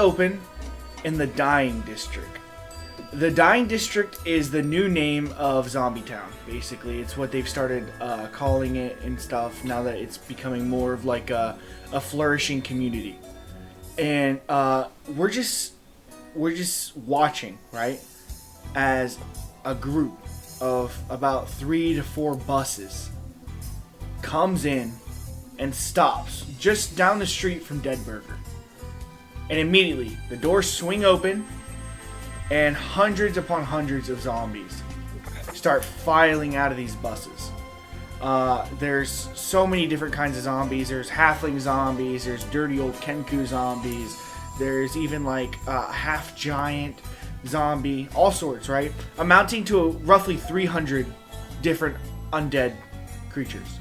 open in the Dying District. The Dying District is the new name of Zombie Town. Basically, it's what they've started calling it and stuff now that it's becoming more of like a flourishing community. And we're just watching, right, as a group of about 3 to 4 buses comes in and stops just down the street from Dead Burger. And immediately the doors swing open and hundreds upon hundreds of zombies start filing out of these buses. There's so many different kinds of zombies. There's halfling zombies, there's dirty old Kenku zombies, there's even like half giant zombie, all sorts, right? Amounting to roughly 300 different undead creatures.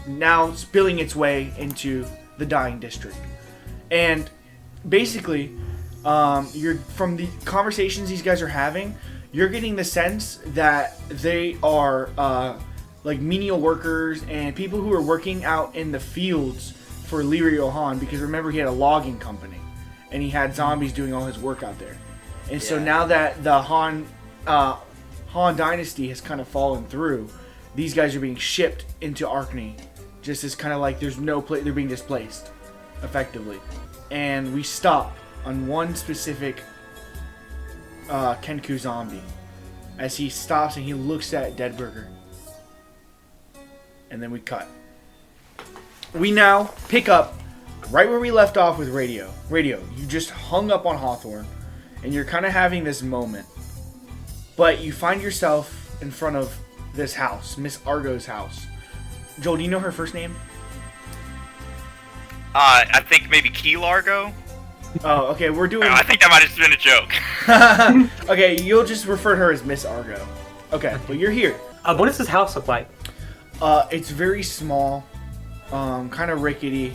Now spilling its way into the Dying District. And basically, you're from the conversations these guys are having, you're getting the sense that they are like menial workers and people who are working out in the fields for Lirio Han, because remember he had a logging company and he had zombies doing all his work out there. And so now that the Han dynasty has kind of fallen through, these guys are being shipped into Arkney, just as kind of like there's no place, they're being displaced effectively. And we stop on one specific Kenku zombie as he stops and he looks at Dead Burger. And then we cut. We now pick up right where we left off with Radio. Radio, you just hung up on Hawthorne and you're kind of having this moment. But you find yourself in front of this house, Miss Argo's house. Joel, do you know her first name? I think maybe Key Largo. Oh, okay, we're doing... I think that might have been a joke. Okay, you'll just refer to her as Miss Argo. Okay, well, you're here. What does this house look like? It's very small, kind of rickety.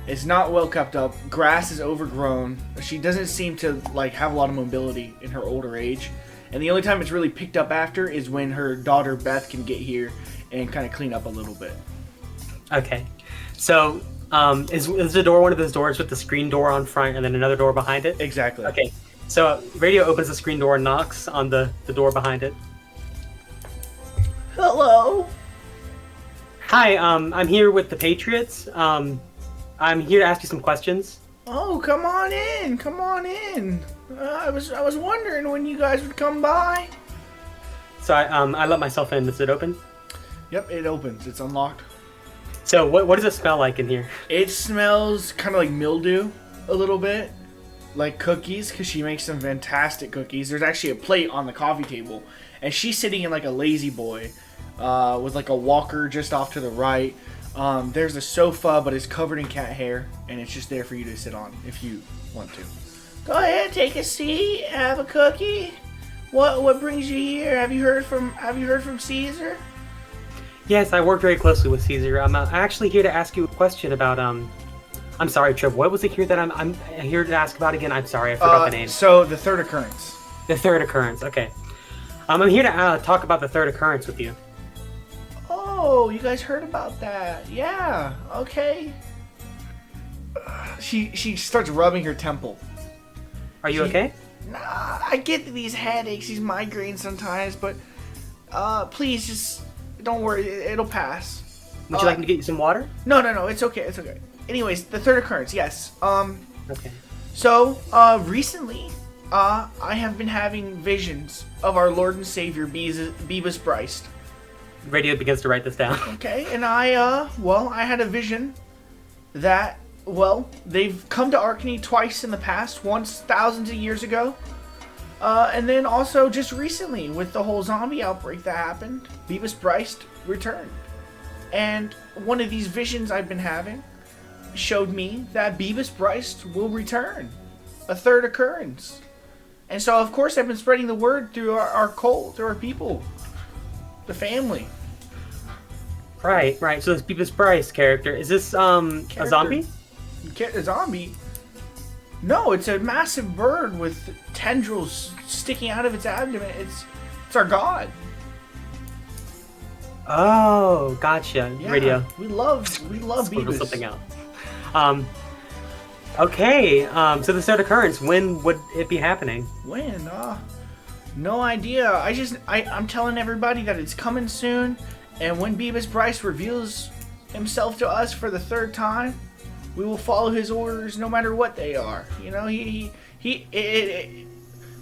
It's not well kept up. Grass is overgrown. She doesn't seem to like have a lot of mobility in her older age. And the only time it's really picked up after is when her daughter Beth can get here and kind of clean up a little bit. Okay, so is the door one of those doors with the screen door on front and then another door behind it? Exactly. Okay, so Radio opens the screen door and knocks on the door behind it. Hello. Hi, I'm here with the Patriots. I'm here to ask you some questions. Oh, come on in. Come on in. I was wondering when you guys would come by. So I let myself in. Is it open? Yep, it opens. It's unlocked. So what does it smell like in here? It smells kind of like mildew a little bit, like cookies, because she makes some fantastic cookies. There's actually a plate on the coffee table, and she's sitting in like a lazy boy with like a walker just off to the right. There's a sofa, but it's covered in cat hair, and it's just there for you to sit on if you want to. Go ahead, take a seat, have a cookie. What brings you here? Have you heard from Caesar? Yes, I work very closely with Caesar. I'm actually here to ask you a question about I'm sorry, Trev. What was it here that I'm here to ask about again? I'm sorry, I forgot the name. So the third occurrence. The third occurrence. Okay. I'm here to talk about the third occurrence with you. Oh, you guys heard about that? Yeah. Okay. She starts rubbing her temple. Are you okay? Nah, I get these headaches, these migraines sometimes, but please just don't worry, it'll pass. Would you like me to get you some water? No, it's okay, it's okay. Anyways, the third occurrence, yes. Okay. So, recently, I have been having visions of our Lord and Savior, Beavis Bryce. Radio begins to write this down. Okay, and I had a vision that, they've come to Arkney twice in the past, once thousands of years ago, and then also just recently with the whole zombie outbreak that happened, Beavis Bryce returned. And one of these visions I've been having showed me that Beavis Bryce will return. A third occurrence. And so, of course, I've been spreading the word through our cult, through our people, the family. Right. So this Beavis Bryce character, is this a zombie? A zombie? No, it's a massive bird with tendrils sticking out of its abdomen. It's our god. Oh, gotcha. Yeah, Radio. We love Beavis. Something else. Okay, so the third occurrence, when would it be happening? When? No idea. I'm telling everybody that it's coming soon, and when Beavis Bryce reveals himself to us for the third time, we will follow his orders no matter what they are. You know,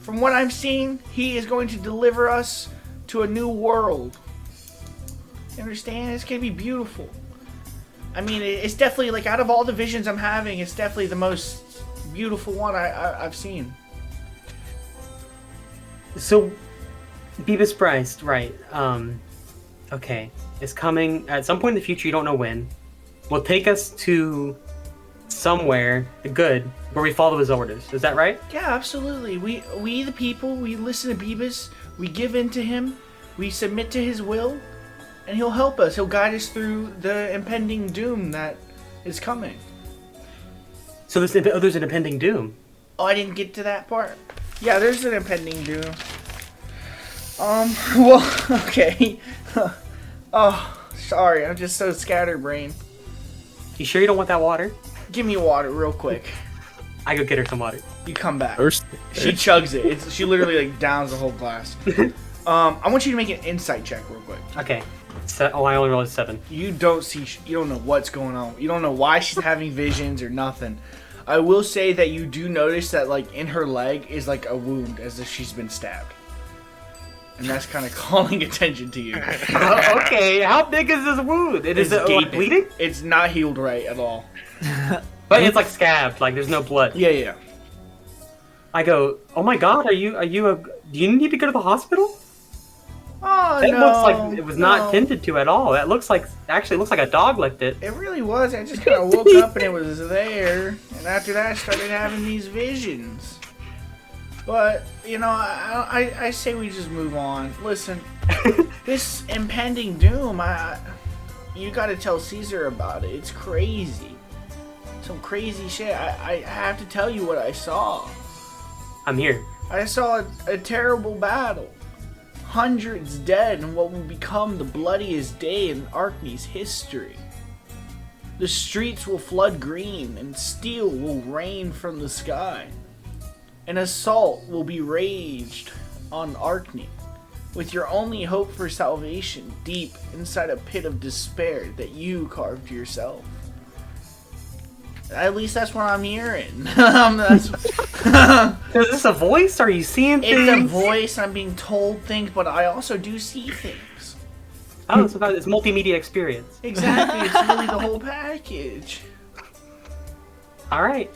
from what I'm seeing, he is going to deliver us to a new world. You understand? It's gonna be beautiful. I mean, it's definitely, like, out of all the visions I'm having, it's definitely the most beautiful one I've seen. So, Beavis Bryce, right, okay, is coming at some point in the future, you don't know when, will take us to somewhere good, where we follow his orders. Is that right? Yeah, absolutely. We the people, we listen to Beavis, we give in to him, we submit to his will, and he'll help us. He'll guide us through the impending doom that is coming. So there's an impending doom. Oh, I didn't get to that part. Yeah, there's an impending doom. Well, okay. Oh, sorry, I'm just so scatterbrained. You sure you don't want that water? Give me water real quick. I go get her some water. You come back. First, She chugs it. She literally, like, downs the whole glass. I want you to make an insight check real quick. Okay. I only rolled a 7. You don't know what's going on. You don't know why she's having visions or nothing. I will say that you do notice that, like, in her leg is, like, a wound as if she's been stabbed. And that's kind of calling attention to you. Okay, how big is this wound? Is it like, bleeding? It's not healed right at all. But it's like scabbed, like there's no blood. Yeah. I go, oh my god, do you need to go to the hospital? Oh, That no. looks like it was not no. tended to at all. That actually looks like a dog licked it. It really was. I just kind of woke up and it was there. And after that, I started having these visions. But, you know, I say we just move on. Listen, this impending doom, you gotta tell Caesar about it. It's crazy. Some crazy shit. I have to tell you what I saw. I'm here. I saw a terrible battle. Hundreds dead in what will become the bloodiest day in Arkney's history. The streets will flood green and steel will rain from the sky. An assault will be raged on Arkney, with your only hope for salvation deep inside a pit of despair that you carved yourself. At least that's what I'm hearing. Is this a voice? Are you seeing things? It's a voice. I'm being told things, but I also do see things. Oh, so it's multimedia experience. Exactly. It's really the whole package. All right.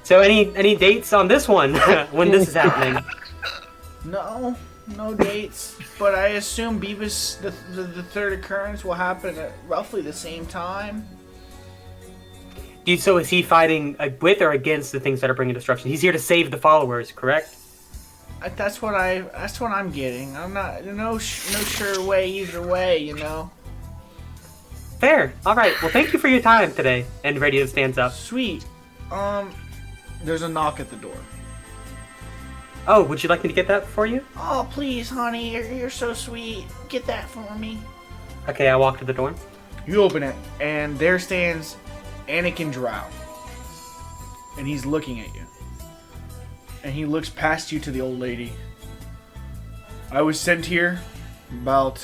So any dates on this one when this is happening? No dates. But I assume Beavis, the third occurrence will happen at roughly the same time. So is he fighting with or against the things that are bringing destruction? He's here to save the followers, correct? That's what I'm getting. I'm not no sure way either way, you know. Fair. All right. Well, thank you for your time today. And Radio stands up. Sweet. There's a knock at the door. Oh, would you like me to get that for you? Oh, please, honey, you're so sweet. Get that for me. Okay, I walk to the door. You open it, and there stands Anakin Drow. And he's looking at you. And he looks past you to the old lady. I was sent here about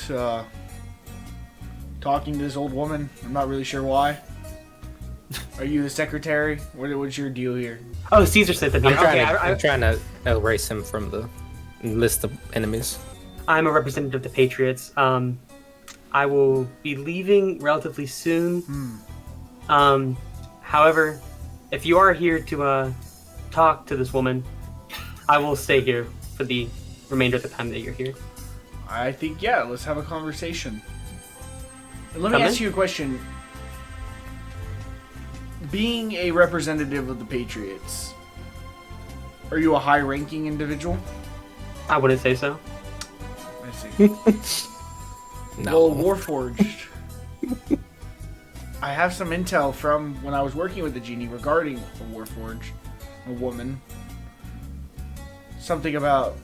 talking to this old woman. I'm not really sure why. Are you the secretary? What's your deal here? Oh, Caesar sent them here. I'm trying to erase him from the list of enemies. I'm a representative of the Patriots. I will be leaving relatively soon. However, if you are here to talk to this woman, I will stay here for the remainder of the time that you're here. I think, yeah, let's have a conversation. And let me ask you a question. Being a representative of the Patriots, are you a high-ranking individual? I wouldn't say so. I see. No. Well, Warforged. I have some intel from when I was working with the genie regarding a Warforged, a woman. Something about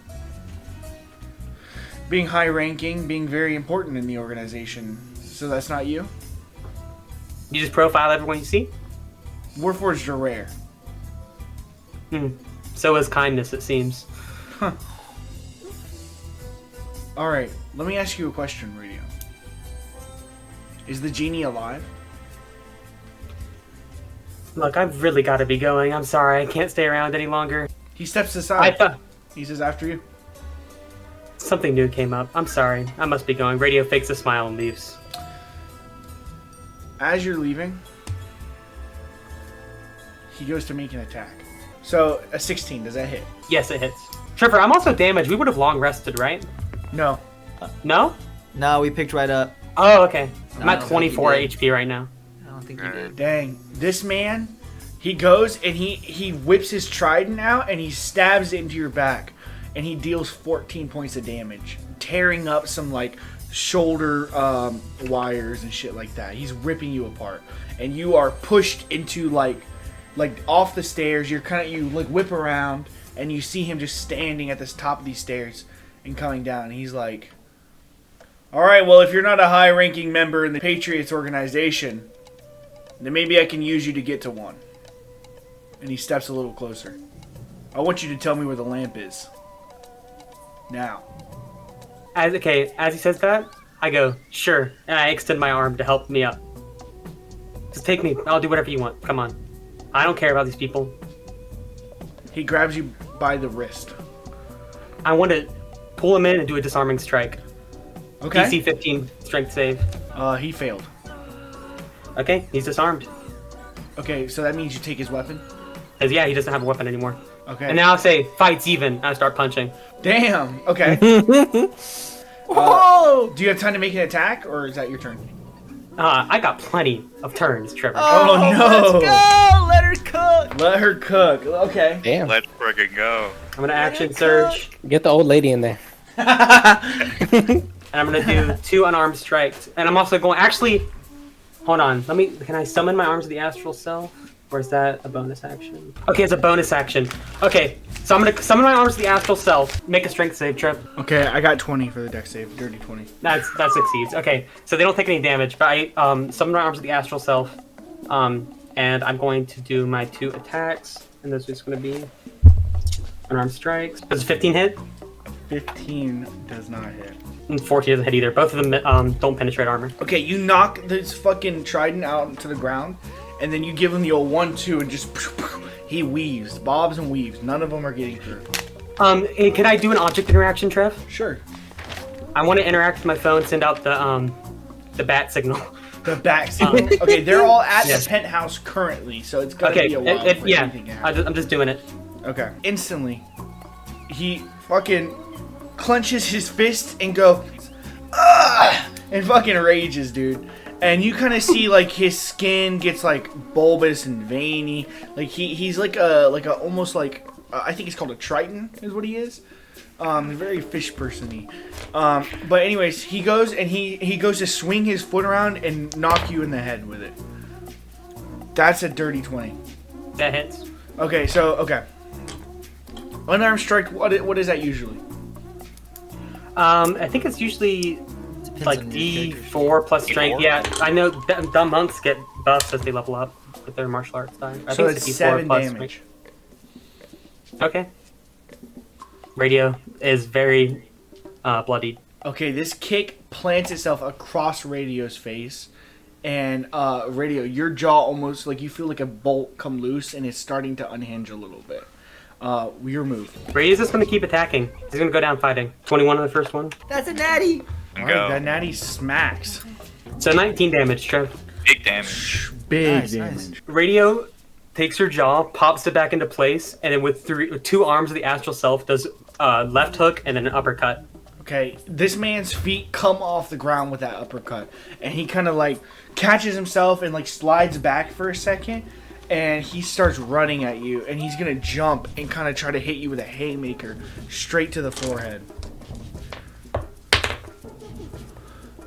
being high-ranking, being very important in the organization. So that's not you? You just profile everyone you see? Warforged are rare. So is kindness, it seems. Huh. Alright, let me ask you a question, Radio. Is the genie alive? Look, I've really got to be going. I'm sorry, I can't stay around any longer. He steps aside. I thought He says after you. something new came up. I'm sorry, I must be going. Radio fakes a smile and leaves. As you're leaving, he goes to make an attack. So, a 16, does that hit? Yes, it hits. Trevor, I'm also damaged. We would have long rested, right? No. No? No, we picked right up. Oh, okay. No, I'm I at don't 24 think you HP right now. I don't think you did. Dang. This man, he goes and he whips his trident out and he stabs it into your back. And he deals 14 points of damage. Tearing up some, like, shoulder wires and shit like that. He's ripping you apart. And you are pushed into, like off the stairs. You whip around and you see him just standing at the top of these stairs and coming down. And he's like, alright, well, if you're not a high-ranking member in the Patriots organization, then maybe I can use you to get to one. And he steps a little closer. I want you to tell me where the lamp is. Now. As he says that, I go, sure, and I extend my arm to help me up. Just take me. I'll do whatever you want. Come on. I don't care about these people. He grabs you by the wrist. I want to pull him in and do a disarming strike. Okay. DC 15 strength save. He failed. Okay, he's disarmed. Okay, so that means you take his weapon? Because, yeah, he doesn't have a weapon anymore. Okay. And now I say, fight's even, and I start punching. Damn! Okay. Whoa! Do you have time to make an attack, or is that your turn? I got plenty of turns, Trevor. Oh, no! Let's go! Let her cook! Let her cook. Okay. Damn. Let's friggin' go. I'm going to action surge, Get the old lady in there. and I'm going to do 2 unarmed strikes. And I'm also going... Actually, hold on. Can I summon my arms of the astral self? Or is that a bonus action? Okay, it's a bonus action. Okay, so I'm gonna summon my arms to the astral self. Make a strength save, Trip. Okay, I got 20 for the dex save. Dirty 20. That succeeds. Okay, so they don't take any damage, but I summon my arms to the astral self. And I'm going to do my 2 attacks. And those are just gonna be unarmed strikes. Does 15 hit? 15 does not hit. And 14 doesn't hit either. Both of them don't penetrate armor. Okay, you knock this fucking trident out to the ground, and then you give him the old 1-2 and just... He weaves. Bobs and weaves. None of them are getting through. And can I do an object interaction, Trev? Sure. I want to interact with my phone, send out the bat signal. The back signal. Okay, they're all at Yes. the penthouse currently, so it's gonna Okay, be a while for yeah, anything to happen. I'm just doing it. Okay. Instantly, he fucking clenches his fist and goes, "Ugh!" and fucking rages, dude. And you kind of see like his skin gets like bulbous and veiny. Like he's like a almost like I think it's called a triton is what he is. Very fish person-y. But anyways, he goes and he goes to swing his foot around and knock you in the head with it. That's a dirty 20. That hits. Okay, so okay. Unarmed strike. What is that usually? I think it's usually like on your character's D4 plus strength. D4? Yeah, I know dumb monks get buffs as they level up with their martial arts die. I So think it's D4 7 plus damage. strength. Okay. Radio is very bloodied. Okay, this kick plants itself across Radio's face, and Radio, your jaw almost like you feel like a bolt come loose, and it's starting to unhinge a little bit. Your move. Radio's just going to keep attacking. He's going to go down fighting. 21 on the first one. That's a natty! All Go. right, that natty smacks. So 19 damage, Trev. Big damage. Big Nice, damage. nice. Radio takes her jaw, pops it back into place, and then with 2 arms of the astral self does left hook and then an uppercut. Okay, this man's feet come off the ground with that uppercut, and he kind of like catches himself and like slides back for a second, and he starts running at you, and he's gonna jump and kind of try to hit you with a haymaker straight to the forehead.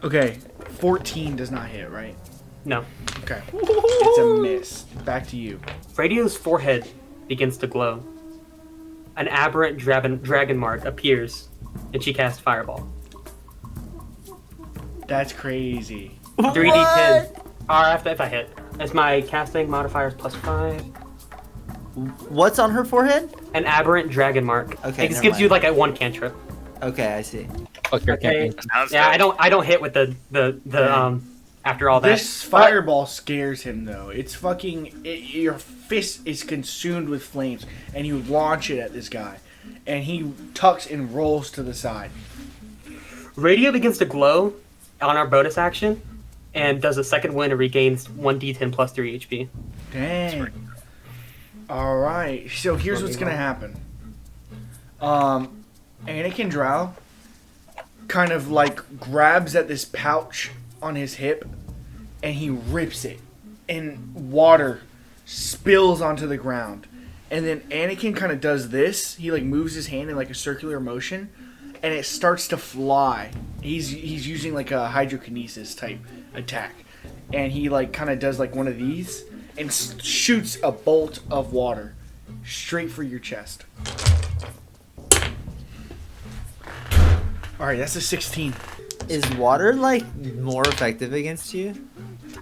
Okay, 14 does not hit, right? No. Okay, it's a miss. Back to you. Radio's forehead begins to glow. An aberrant dragon mark appears, and she casts Fireball. That's crazy. 3d10. Or if I hit. As my casting modifier is +5. What's on her forehead? An aberrant dragon mark. Okay, It just never gives you mind. like a 1 cantrip. Okay, I see. Fuck your Okay. campaign. Sounds Yeah, dope. I don't hit with the after all that. This fireball scares him though. It's fucking. Your fist is consumed with flames, and you launch it at this guy, and he tucks and rolls to the side. Radio begins to glow on our bonus action, and does a second win and regains 1d10 plus 3 HP. Dang. All right. So here's what's gonna happen. Anakin Drow kind of like grabs at this pouch on his hip, and he rips it, and water spills onto the ground. And then Anakin kind of does this. He like moves his hand in like a circular motion, and it starts to fly. He's using like a hydrokinesis type attack, and he like kind of does like one of these and shoots a bolt of water straight for your chest. All right, that's a 16. Is water like more effective against you?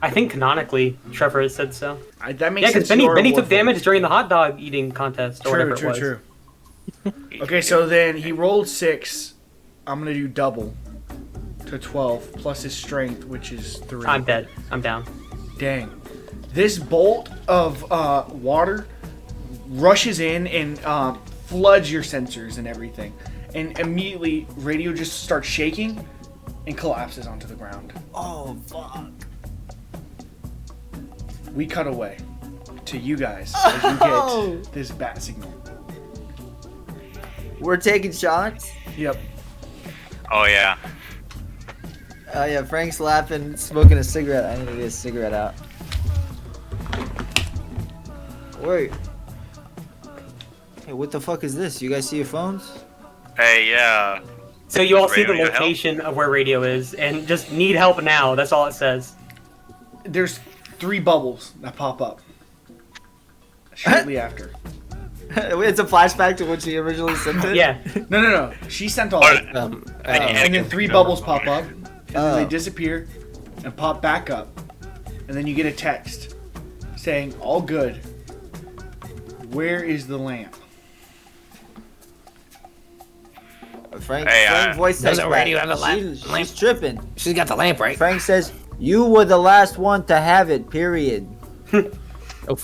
I think canonically, Trevor has said so. That makes Yeah, because sense. Benny took damage during the hot dog eating contest or whatever it was. True. Okay, so then he rolled 6. I'm gonna do double to 12 plus his strength, which is 3. I'm dead. I'm down. Dang. This bolt of water rushes in and floods your sensors and everything. And immediately, radio just starts shaking and collapses onto the ground. Oh, fuck. We cut away to you guys as you get this bat signal. We're taking shots? Yep. Oh yeah. Oh, yeah, Frank's laughing, smoking a cigarette. I need to get a cigarette out. Wait. Hey, what the fuck is this? You guys see your phones? Hey, yeah. So you all see the Radio help? location of where radio is, and just need help now. That's all it says. There's 3 bubbles that pop up shortly after. It's a flashback to when she originally sent it? Yeah. No. She sent all What? that. And And then 3 bubbles pop up, and then they Oh. disappear and pop back up. And then you get a text saying, all good. Where is the lamp? Frank, Hey, Frank voice text doesn't radio back. have a She's tripping. She's got the lamp, right? Frank says, you were the last one to have it, period. Oh,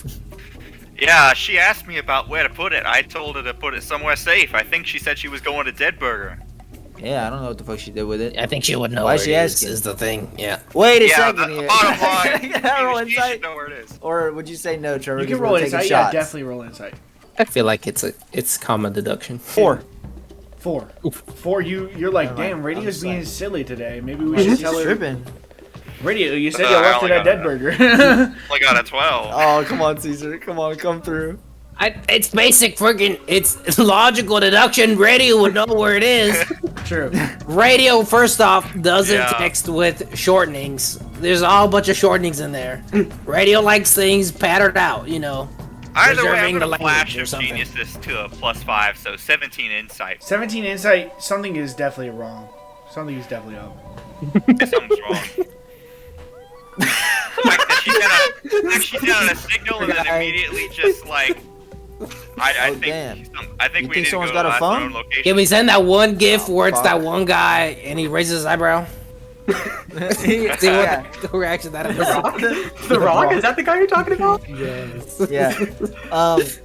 Yeah, she asked me about where to put it. I told her to put it somewhere safe. I think she said she was going to Dead Burger. Yeah, I don't know what the fuck she did with it. I think she would know. Why where she it is, asking? is the thing. Yeah. Wait a Yeah, second here. bottom line. Can I roll she should insight? know where it is. Or would you say no, Trevor? You can because roll we're taking insight. Yeah, shots? definitely roll insight. I feel like it's common deduction. 4. 4. Oof. 4, you're like, Never mind. damn, radio's I'm just being like- silly today. Maybe we She's should tell her. tripping. Radio, you said I you left only it at got Dead a- Burger. Only got a 12. Oh, come on, Caesar. Come on, come through. It's basic freaking. It's logical deduction. Radio would know where it is. True. Radio, first off, doesn't Yeah. text with shortenings. There's a whole bunch of shortenings in there. Radio likes things patterned out, you know. Either way, I'm preserving the gonna flash language or of something. genius this to a +5, so 17 insight. 17 insight, something is definitely wrong. Something is definitely up. Something's wrong. Like she sent out a signal and then immediately just like. I Oh, think damn. I think You we think need someone's to go got a to phone? unknown location. Can we send that one GIF where it's fuck. that one guy and he raises his eyebrow? See Yeah. what the reaction that is. The Rock? Is that the guy you're talking about? Yes. Yeah.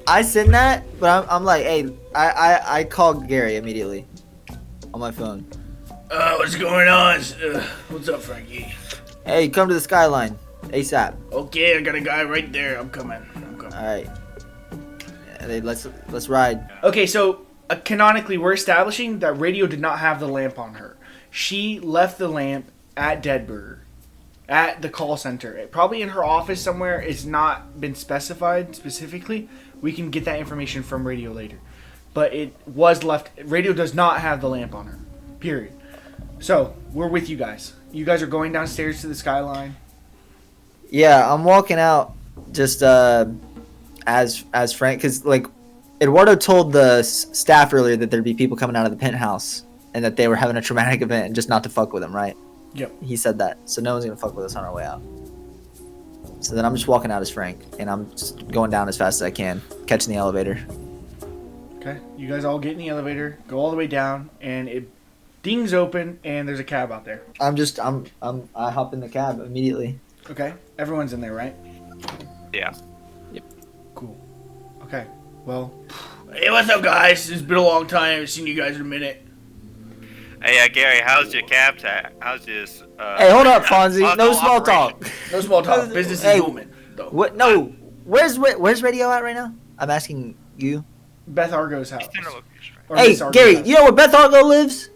I send that, but I'm like, hey, I call Gary immediately on my phone. What's going on? What's up, Frankie? Hey, come to the skyline, ASAP. Okay, I got a guy right there. I'm coming. All right. Yeah, let's ride. Okay, so canonically, we're establishing that Radio did not have the lamp on her. She left the lamp at Dead Burger, at the call center. Probably in her office somewhere. It's not been specified specifically. We can get that information from Radio later. But it was left. Radio does not have the lamp on her. Period. So, we're with you guys. You guys are going downstairs to the skyline. Yeah, I'm walking out just as Frank, because like Eduardo told the staff earlier that there'd be people coming out of the penthouse and that they were having a traumatic event and just not to fuck with them, right? Yep. He said that, so no one's gonna fuck with us on our way out. So then I'm just walking out as Frank, and I'm just going down as fast as I can, catching the elevator. Okay, you guys all get in the elevator, go all the way down, and it dings open, and there's a cab out there. I hop in the cab immediately. Okay, everyone's in there, right? Yeah. Cool. Okay, well, hey, what's up, guys? It's been a long time. I haven't seen you guys in a minute. Hey, Gary, how's your cab tag? How's this? Hey, hold up, Fonzie. No small talk. No small talk. Business Hey, is booming. Though. What? No. Where's radio at right now? I'm asking you. Beth Argo's house. Or Hey, Miss Argo's Gary, house. you know where Beth Argo lives?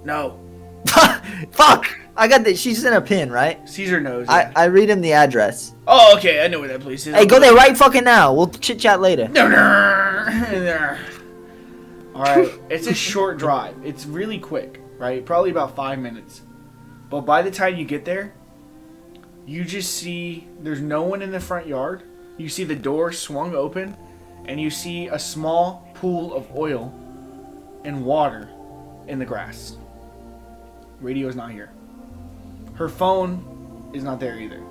No. Fuck! I got that. She's in a pin, right? Caesar knows. I read him the address. Oh, okay. I know where that place is. Hey, go there right fucking now. We'll chit chat later. All right. It's a short drive. It's really quick, right? Probably about 5 minutes. But by the time you get there, you just see there's no one in the front yard. You see the door swung open, and you see a small pool of oil and water in the grass. Radio is not here. Her phone is not there either.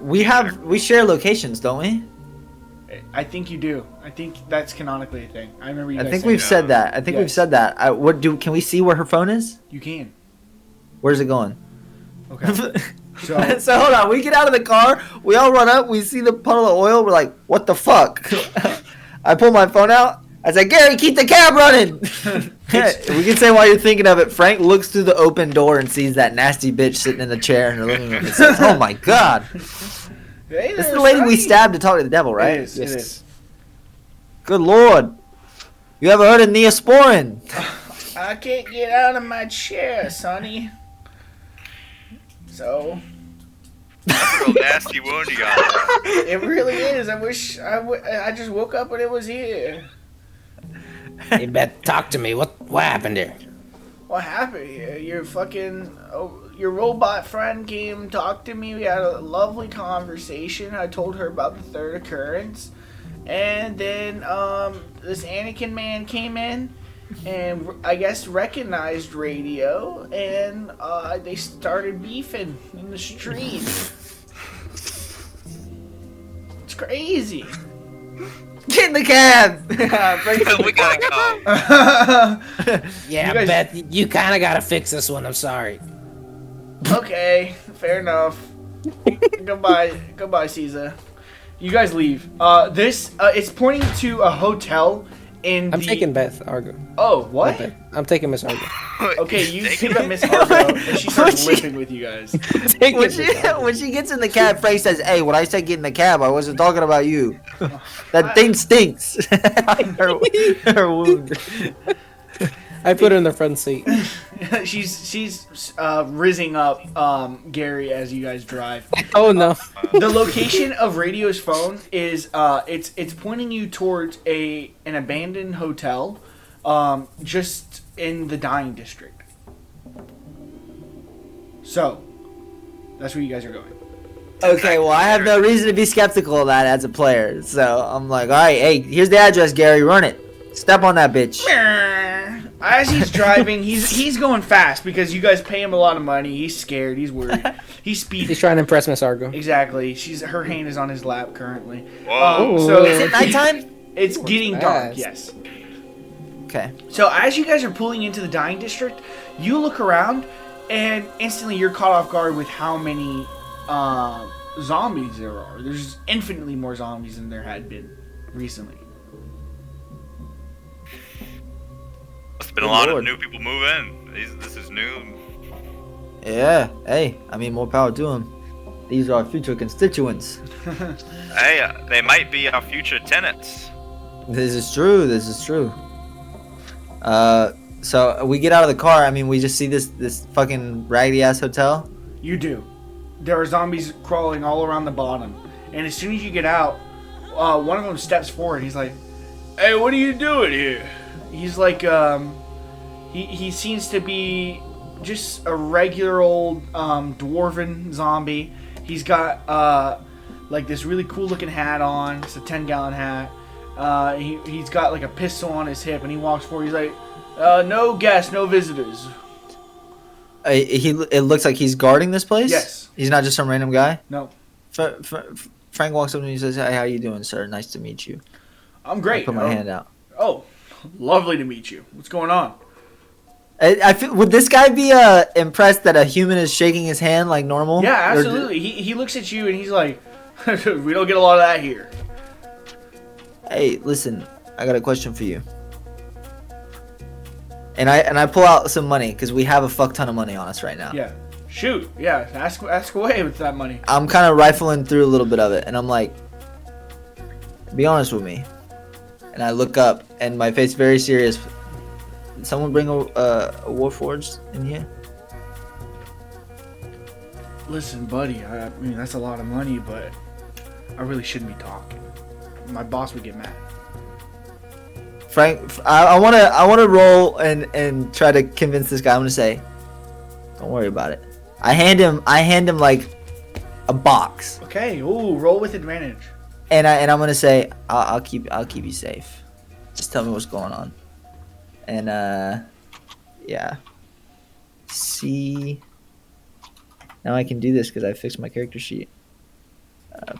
We share locations, don't we? I think you do. I think that's canonically a thing. I remember you guys I think saying we've said that. I think we've Yes. said that. Can we see where her phone is? You can. Where's it going? Okay. So, So hold on, we get out of the car, we all run up, we see the puddle of oil, we're like, what the fuck? I pull my phone out, I said, Gary, keep the cab running! We can say while you're thinking of it, Frank looks through the open door and sees that nasty bitch sitting in the chair in the living room and says, oh my god. hey This is there, the lady we Sonny. stabbed to talk to the devil, right? It is. It is. Good lord. You ever heard of Neosporin? I can't get out of my chair, Sonny. So That's a real nasty wound you got. it really is. I wish I just woke up and it was here. Hey, Beth, talk to me. What happened there? What happened here? Your robot friend came, talked to me. We had a lovely conversation. I told her about the third occurrence, and then this Anakin man came in, and I guess recognized radio, and they started beefing in the street. It's crazy. Get in the cab! We gotta go. Yeah, You guys- Beth, you kind of got to fix this one. I'm sorry. Okay, fair enough. Goodbye, Caesar. You guys leave. It's pointing to a hotel in I'm the. taking Beth Argo. Oh, what? Beth. I'm taking Miss Argo. Okay, you Take see it. that Miss Argo, and she starts What's she- lipping with you guys. Taking When Miss she, Argo. when she gets in the cab, Frank says, hey, when I said get in the cab, I wasn't talking about you. That thing stinks. her wound. I put her in the front seat. she's rizzing up Gary as you guys drive. Oh no. The location of Radio's phone is it's pointing you towards an abandoned hotel, just in the dying district. So that's where you guys are going. Okay, well, I have no reason to be skeptical of that as a player. So I'm like, all right, hey, here's the address, Gary. Run it. Step on that bitch. As he's driving, he's going fast because you guys pay him a lot of money. He's scared. He's worried. He's speeding. He's trying to impress Miss Argo. Exactly. Her hand is on his lap currently. Whoa. So Is it nighttime? it's getting dark. fast. Yes. Okay. So as you guys are pulling into the dying district, you look around, and instantly you're caught off guard with how many zombies there are. There's infinitely more zombies than there had been recently. Must have been a lot of new people move in. This is new. Yeah. Hey, I mean, more power to him. These are our future constituents. Hey, they might be our future tenants. This is true. This is true. So we get out of the car. I mean, we just see this fucking raggedy ass hotel. You do. There are zombies crawling all around the bottom, and as soon as you get out, one of them steps forward. He's like, "Hey, what are you doing here?" He's like, he seems to be just a regular old dwarven zombie. He's got like this really cool looking hat on. It's a 10-gallon hat. He's got like a pistol on his hip, and he walks forward. He's like, "No guests, no visitors." It looks like he's guarding this place. Yes. He's not just some random guy. No. Frank walks up and he says, "Hey, how you doing, sir? Nice to meet you." I'm great. I put my hand out. Oh, lovely to meet you. What's going on? I feel, would this guy be impressed that a human is shaking his hand like normal? Yeah, absolutely. He looks at you and he's like, we don't get a lot of that here. Hey, listen, I got a question for you. And I pull out some money because we have a fuck ton of money on us right now. Yeah. Shoot. Yeah. Ask away with that money. I'm kind of rifling through a little bit of it, and I'm like, be honest with me. And I look up, and my face very serious. Did someone bring a Warforged in here? Listen, buddy. I mean, that's a lot of money, but I really shouldn't be talking. My boss would get mad. Frank, I wanna roll and try to convince this guy. I'm gonna say, don't worry about it. I hand him like a box. Okay. Ooh, roll with advantage. And I'm gonna say, I'll keep you safe. Just tell me what's going on. And yeah. See. Now I can do this because I fixed my character sheet.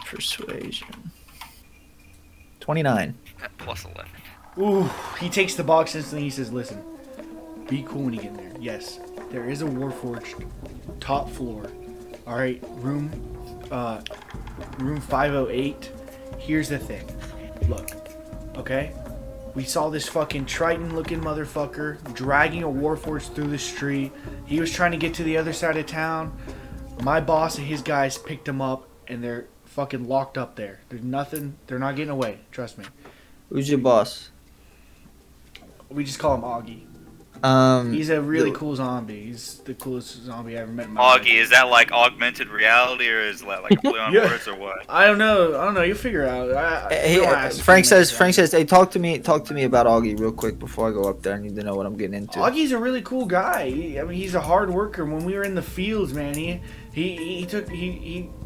Persuasion. 29. Plus 11. Ooh, he takes the box instantly. He says, "Listen, be cool when you get in there. Yes, there is a Warforged, top floor. All right, room 508. Here's the thing. Look, okay? We saw this fucking Triton-looking motherfucker dragging a Warforged through the street. He was trying to get to the other side of town. My boss and his guys picked him up, and they're fucking locked up there. There's nothing. They're not getting away. Trust me. Who's your boss? We just call him Augie. He's a really cool zombie. He's the coolest zombie I ever met in my life. Augie, is that like augmented reality, or is that like a play on Yeah. words, or what? I don't know. You'll figure it out. Hey, don't ask Frank me says, that. hey, talk to me about Augie real quick before I go up there. I need to know what I'm getting into. Augie's a really cool guy. I mean, he's a hard worker. When we were in the fields, man, he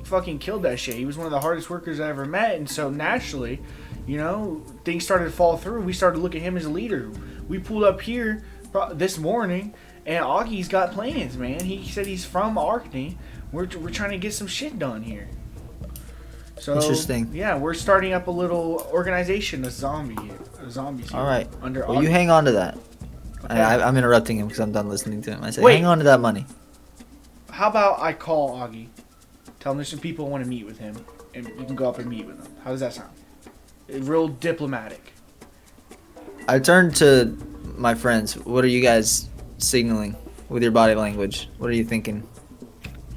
fucking killed that shit. He was one of the hardest workers I ever met, and so naturally, you know, things started to fall through. We started to look at him as a leader. We pulled up here this morning, and Augie's got plans, man. He said he's from Arkney. We're trying to get some shit done here. So Interesting. Yeah, we're starting up a little organization of zombies here. All right. Under Well, you Augie. hang on to that. Okay. I'm interrupting him because I'm done listening to him. I say, Wait. hang on to that money. How about I call Augie, tell him there's some people who want to meet with him, and you can go up and meet with them. How does that sound? Real diplomatic. I turn to my friends. What are you guys signaling with your body language? What are you thinking?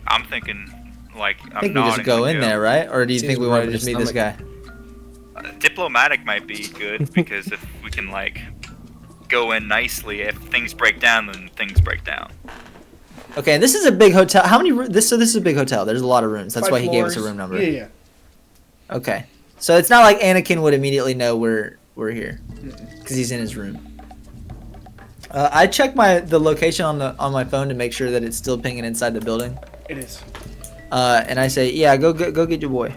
I'm thinking like I think we just nodding go with in you. there, right? Or do you Seems think we want to right just in meet your this guy? Diplomatic might be good because if we can like go in nicely, if things break down, then things break down. Okay, this is a big hotel. How many? This is a big hotel. There's a lot of rooms. That's 5 why he gave us a floors. room number. Yeah. Okay, so it's not like Anakin would immediately know we're here because he's in his room. I check the location on my phone to make sure that it's still pinging inside the building. It is. And I say, yeah, go get your boy.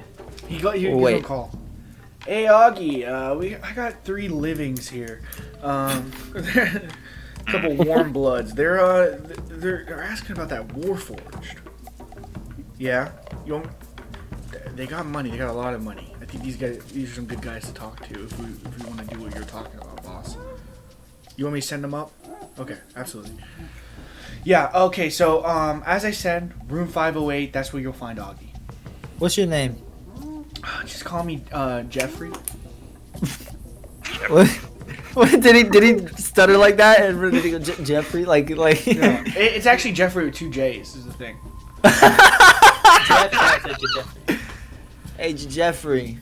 He gives him a Wait. call. Hey Augie, I got 3 livings here. A couple warm bloods. They're asking about that Warforged. Yeah, they got money. They got a lot of money. I think these are some good guys to talk to if we want to do what you're talking about, boss. You want me to send them up? Okay, absolutely. Yeah. Okay. So as I said, room 508. That's where you'll find Augie. What's your name? Just call me Jeffrey. What did he stutter like that? And did he go Jeffrey? Like? No, it's actually Jeffrey with 2 J's. Is the thing. Hey Jeffrey,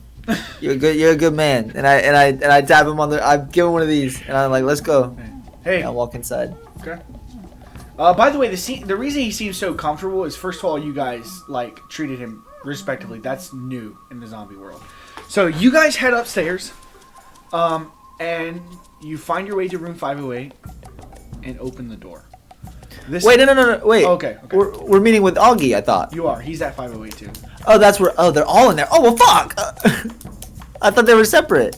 you're a good man. And I tap him on I give him one of these, and I'm like, let's go. Hey. And I walk inside. Okay. By the way, the reason he seems so comfortable is, first of all, you guys like treated him respectively. That's new in the zombie world. So you guys head upstairs, and you find your way to room 508, and open the door. Wait, no, wait. Okay. We're meeting with Augie, I thought. You are. He's at 508 too. Oh, that's where. Oh, they're all in there. Oh, well, fuck. I thought they were separate.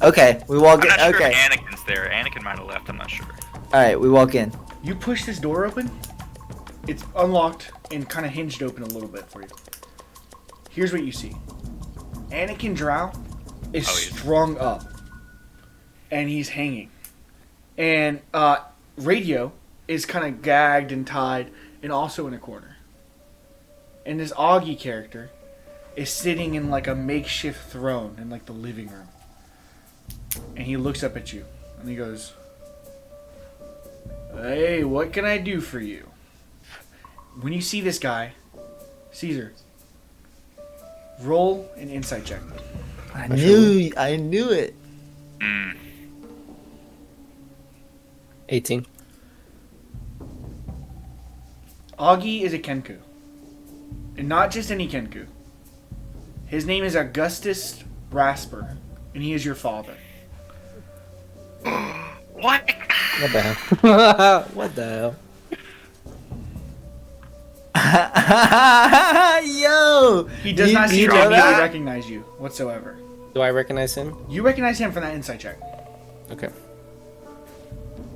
Okay, we walk I'm in. not sure Okay. if Anakin's there. Anakin might have left. I'm not sure. All right, we walk in. You push this door open. It's unlocked and kind of hinged open a little bit for you. Here's what you see. Anakin Drow is strung up. And he's hanging. And Radio is kind of gagged and tied and also in a corner. And this Augie character is sitting in like a makeshift throne in like the living room. And he looks up at you and he goes, "Hey, what can I do for you?" When you see this guy, Caesar, roll an insight check. I knew it. 18. Augie is a Kenku. And not just any Kenku. His name is Augustus Rasper, and he is your father. What? What the hell? What the hell? Yo! He does not seem to recognize you whatsoever. Do I recognize him? You recognize him from that insight check. Okay.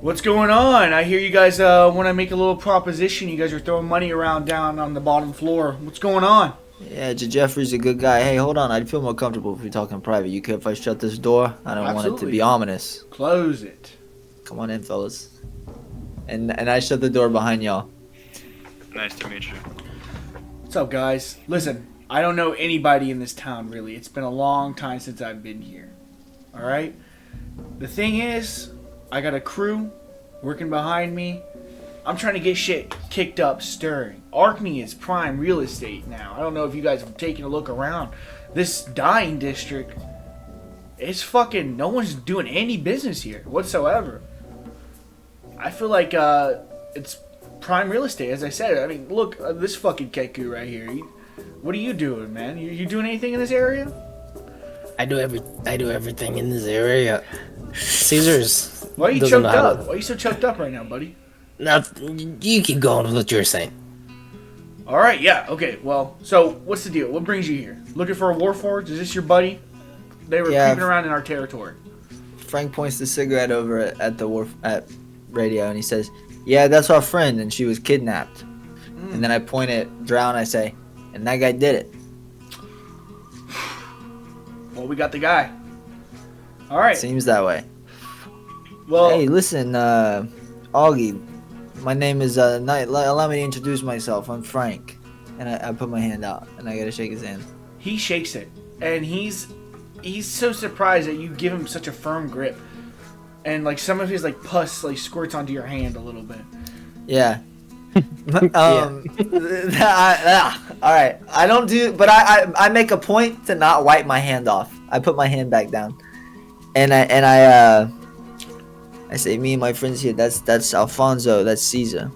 What's going on? I hear you guys want to make a little proposition. You guys are throwing money around down on the bottom floor. What's going on? Yeah, Jeffrey's a good guy. Hey, hold on. I'd feel more comfortable if we talk in private. You care if I shut this door? I don't want it to Absolutely. be ominous. Close it. Come on in, fellas. And I shut the door behind y'all. Nice to meet you. What's up, guys? Listen, I don't know anybody in this town, really. It's been a long time since I've been here. Alright? The thing is, I got a crew working behind me. I'm trying to get shit kicked up, stirring. Arkney is prime real estate now. I don't know if you guys have taken a look around. This dying district, it's fucking, no one's doing any business here whatsoever. I feel like it's prime real estate, as I said. I mean, look, this fucking Keku right here. What are you doing, man? You doing anything in this area? I do everything in this area. Caesar's. Why are you doesn't choked know how up? Why are you so choked up right now, buddy? Now, you keep going with what you're saying. All right, yeah, okay. Well, so what's the deal? What brings you here? Looking for a warforged? Is this your buddy? They were Yeah. creeping around in our territory. Frank points the cigarette over at the wharf at Radio, and he says, "Yeah, that's our friend, and she was kidnapped." And then I point at Drow and I say, "And that guy did it." Well, we got the guy. All right. Seems that way. Well, Hey, listen, Augie, my name is allow me to introduce myself. I'm Frank, and I put my hand out, and I gotta shake his hand. he shakes it, and he's so surprised that you give him such a firm grip, and like some of his like pus like squirts onto your hand a little bit. Yeah. All right. I don't do, but I make a point to not wipe my hand off. I put my hand back down, and I say, me and my friends here. That's Alfonso. That's Caesar.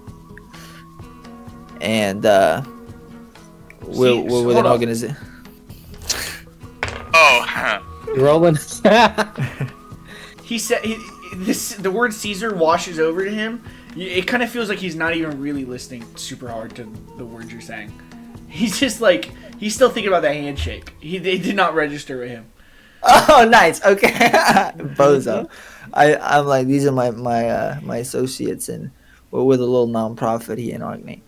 And we're with hold an up. organization. Oh, You rolling? He said the word Caesar washes over to him. It kind of feels like he's not even really listening super hard to the words you're saying. He's just like, he's still thinking about that handshake. They did not register with him. Oh, nice. Okay, bozo. I'm like, these are my associates, and we're with a little nonprofit here in Arkney.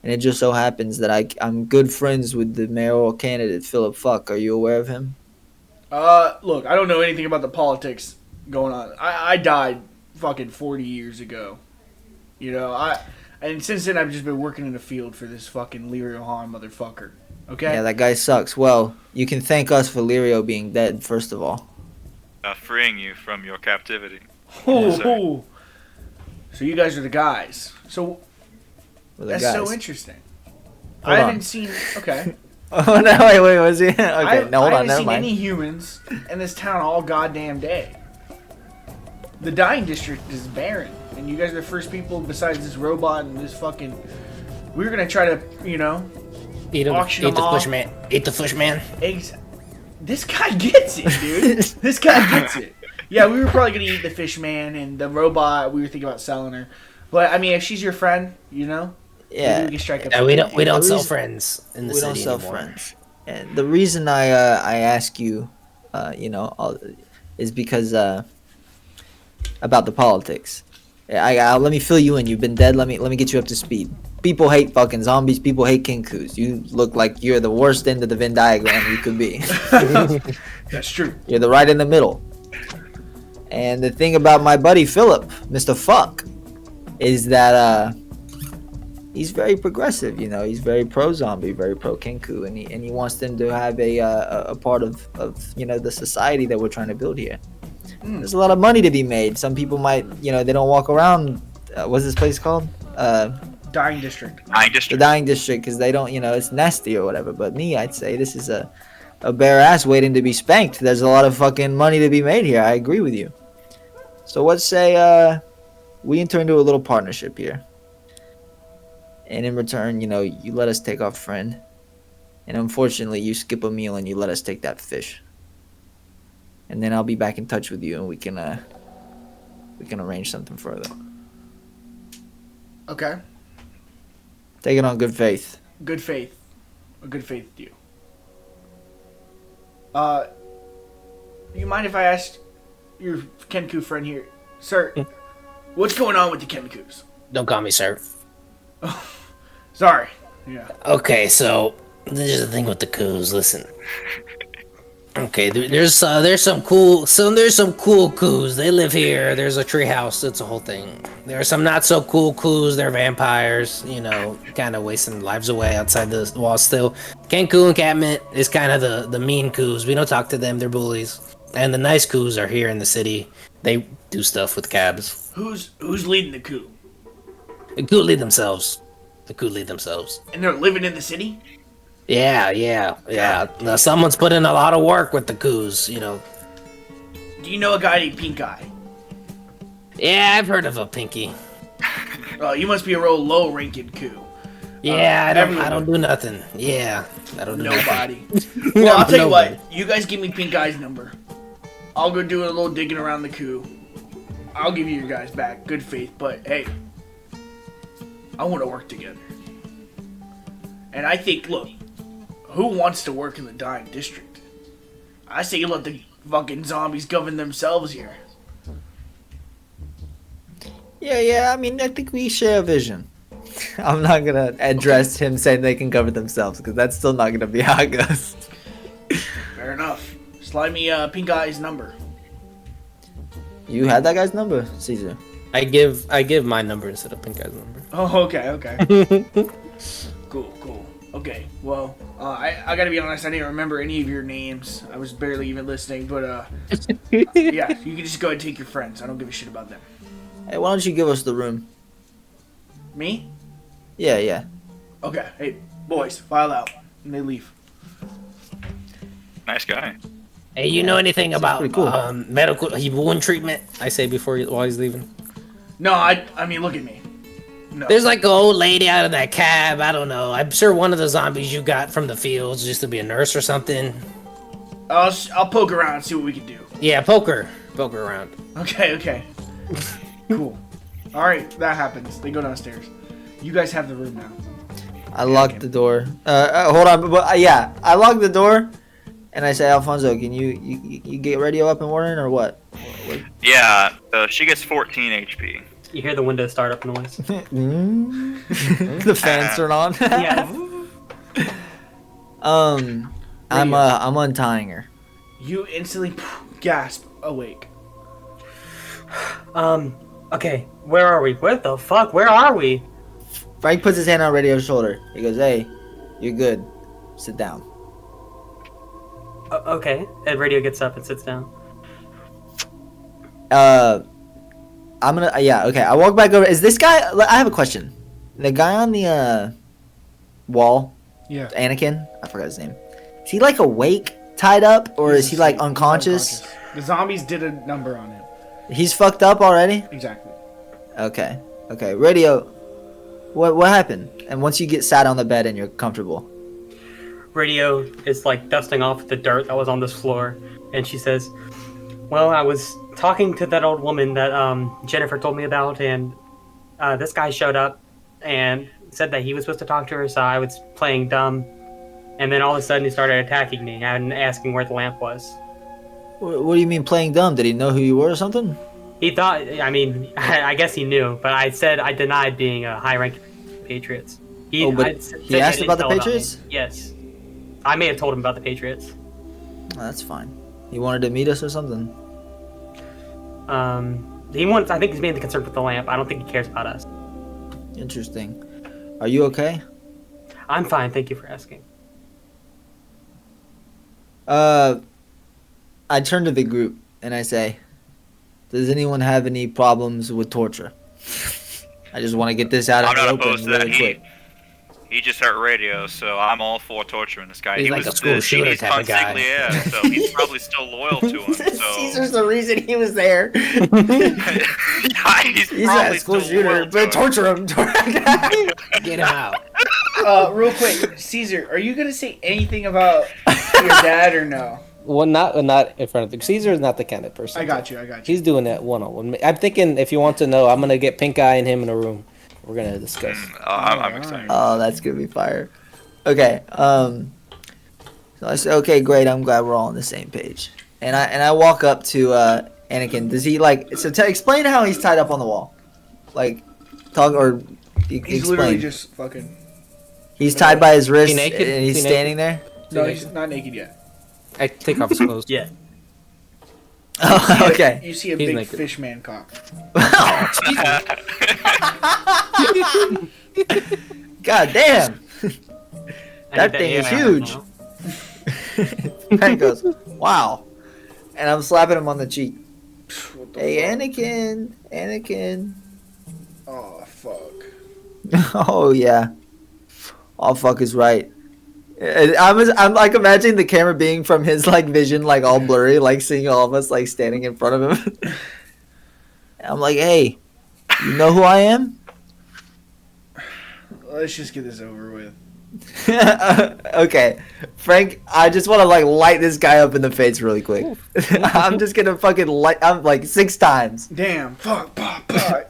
And it just so happens that I'm good friends with the mayoral candidate, Philip Fuck. Are you aware of him? Look, I don't know anything about the politics going on. I died fucking 40 years ago. You know, and since then I've just been working in the field for this fucking Lirio Han motherfucker. Okay? Yeah, that guy sucks. Well, you can thank us for Lirio being dead, first of all. freeing you from your captivity. Oh. So you guys are the guys. So We're the that's guys. so interesting. Hold I on. haven't seen. Okay. Oh, no, wait, was he? Okay, no, hold I on, haven't never seen mind. any humans in this town all goddamn day. The dying district is barren, and you guys are the first people besides this robot and this fucking. We were gonna try to, auction them the off. fish man. Eat the fish man. This guy gets it, dude. This guy gets it. Yeah, we were probably gonna eat the fish man and the robot. We were thinking about selling her, but I mean, if she's your friend, maybe Yeah. we can strike up. Yeah, we don't The sell reason- friends in the We city don't sell anymore. friends. And the reason I ask you, is because about the politics. Let me fill you in. You've been dead. Let me get you up to speed. People hate fucking zombies. People hate kinkus. You look like you're the worst end of the Venn diagram you could be. That's true. You're the right in the middle. And the thing about my buddy Philip, Mr. Fuck, is that he's very progressive. You know, he's very pro zombie, very pro kinku, and he wants them to have a part of the society that we're trying to build here. There's a lot of money to be made. Some people might, they don't walk around. What's this place called? Dying District. The Dying District, because they don't, it's nasty or whatever. But me, I'd say this is a bare ass waiting to be spanked. There's a lot of fucking money to be made here. I agree with you. So let's say we enter into a little partnership here. And in return, you let us take our friend. And unfortunately, you skip a meal and you let us take that fish. And then I'll be back in touch with you and we can arrange something further. Okay. Take it on good faith. Good faith. A good faith deal. You mind if I ask your Kenku friend here? Sir, what's going on with the Kenkus? Don't call me sir. Sorry. Yeah. Okay, so this is the thing with the coos. Listen. Okay, there's some cool coos. They live here. There's a tree house. It's a whole thing. There are some not so cool coos. They're vampires. Kind of wasting lives away outside the walls. Still, Kenku and Catmint is kind of the mean coos. We don't talk to them. They're bullies. And the nice coos are here in the city. They do stuff with cabs. Who's leading the coup? The coup lead themselves. And they're living in the city? Yeah. Now, someone's put in a lot of work with the coos, Do you know a guy named Pink Eye? Yeah, I've heard of a Pinky. Oh, you must be a real low-ranking coup. Yeah, I don't do nothing. Yeah, I don't do nobody. nothing. Well, I'll tell you Nobody. what. You guys give me Pink Eye's number. I'll go do a little digging around the coup. I'll give you your guys back. Good faith. But, hey, I want to work together. And I think, look, who wants to work in the Dying District? I say you let the fucking zombies govern themselves here. Yeah. I mean, I think we share a vision. I'm not gonna address him saying they can cover themselves because that's still not gonna be how it goes. Fair enough. Slide me Pink Eye's number. You had that guy's number, Caesar? I give my number instead of Pink Guy's number. Oh, okay. Cool. Okay, well, I gotta be honest, I didn't remember any of your names. I was barely even listening, but, yeah, you can just go ahead and take your friends. I don't give a shit about them. Hey, why don't you give us the room? Me? Yeah. Okay, hey, boys, file out. And they leave. Nice guy. Hey, you know anything about pretty cool. medical wound treatment? I say while he's leaving. No, I mean, look at me. No. There's like an old lady out of that cab. I don't know. I'm sure one of the zombies you got from the fields used to be a nurse or something. I'll poke around and see what we can do. Yeah, poke her around. Okay. Cool. Alright, that happens. They go downstairs. You guys have the room now. I locked the door. Hold on, but I locked the door, and I say, Alfonso, can you get radio up and running or what? Yeah, she gets 14 HP. You hear the windows start up noise. The fans turn on. Yeah. I'm untying her. You instantly gasp awake. Okay, where are we? What the fuck? Where are we? Frank puts his hand on Radio's shoulder. He goes, "Hey, you're good. Sit down." Okay. And Radio gets up and sits down. I'm gonna. Okay. I walk back over. Is this guy? I have a question. The guy on the wall. Yeah. Anakin. I forgot his name. Is he like awake, tied up, or is he like unconscious? The zombies did a number on him. He's fucked up already. Exactly. Okay. Radio. What happened? And once you get sat on the bed and you're comfortable. Radio is like dusting off the dirt that was on this floor, and she says, "Well, I was talking to that old woman that Jennifer told me about, and this guy showed up and said that he was supposed to talk to her, so I was playing dumb, and then all of a sudden he started attacking me and asking where the lamp was." What do you mean playing dumb? Did he know who you were or something? He thought. I mean, I guess he knew, but I said I denied being a high-ranking Patriots. He he asked about the Patriots? Yes, I may have told him about the Patriots. Oh, that's fine. He wanted to meet us or something. He wants. I think he's mainly concerned with the lamp. I don't think he cares about us. Interesting. Are you okay? I'm fine. Thank you for asking. I turn to the group and I say, does anyone have any problems with torture? I just want to get this out I'm in the not open opposed to that. really quick. He just heard radio, so I'm all for torturing this guy. He's He like was a school the shooter Genie's type of guy. consigliere, so he's probably still loyal to him. So Caesar's the reason he was there. yeah, he's He's probably a school still shooter, loyal to but him. torture him. Get him out. Real quick, Caesar, are you gonna say anything about your dad or no? Well, not in front of the Caesar is not the kind of person. I got you. He's doing that one-on-one. I'm thinking if you want to know, I'm gonna get Pink Eye and him in a room. We're gonna discuss. I'm excited. Oh, that's gonna be fire. Okay. So I said, okay, great. I'm glad we're all on the same page. And I walk up to Anakin. Does he explain how he's tied up on the wall? Like, talk or He's explain. literally just fucking. He's tied by his wrist Is he naked? and he's Is he standing there. No, he's not naked yet. I take off his clothes. Yeah. Oh, okay. You see a He's big naked. fish man cock. God damn. I That think thing is yeah, huge. I don't know. Frank goes, wow. And I'm slapping him on the cheek. What the Hey, fuck? Anakin. Oh fuck. Oh, yeah. All fuck is right. I'm like imagining the camera being from his like vision, like all blurry, like seeing all of us like standing in front of him. I'm like, hey, you know who I am? Let's just get this over with. Okay, Frank, I just want to like light this guy up in the face really quick. I'm just gonna fucking light. I'm like 6 times. Damn. Fuck.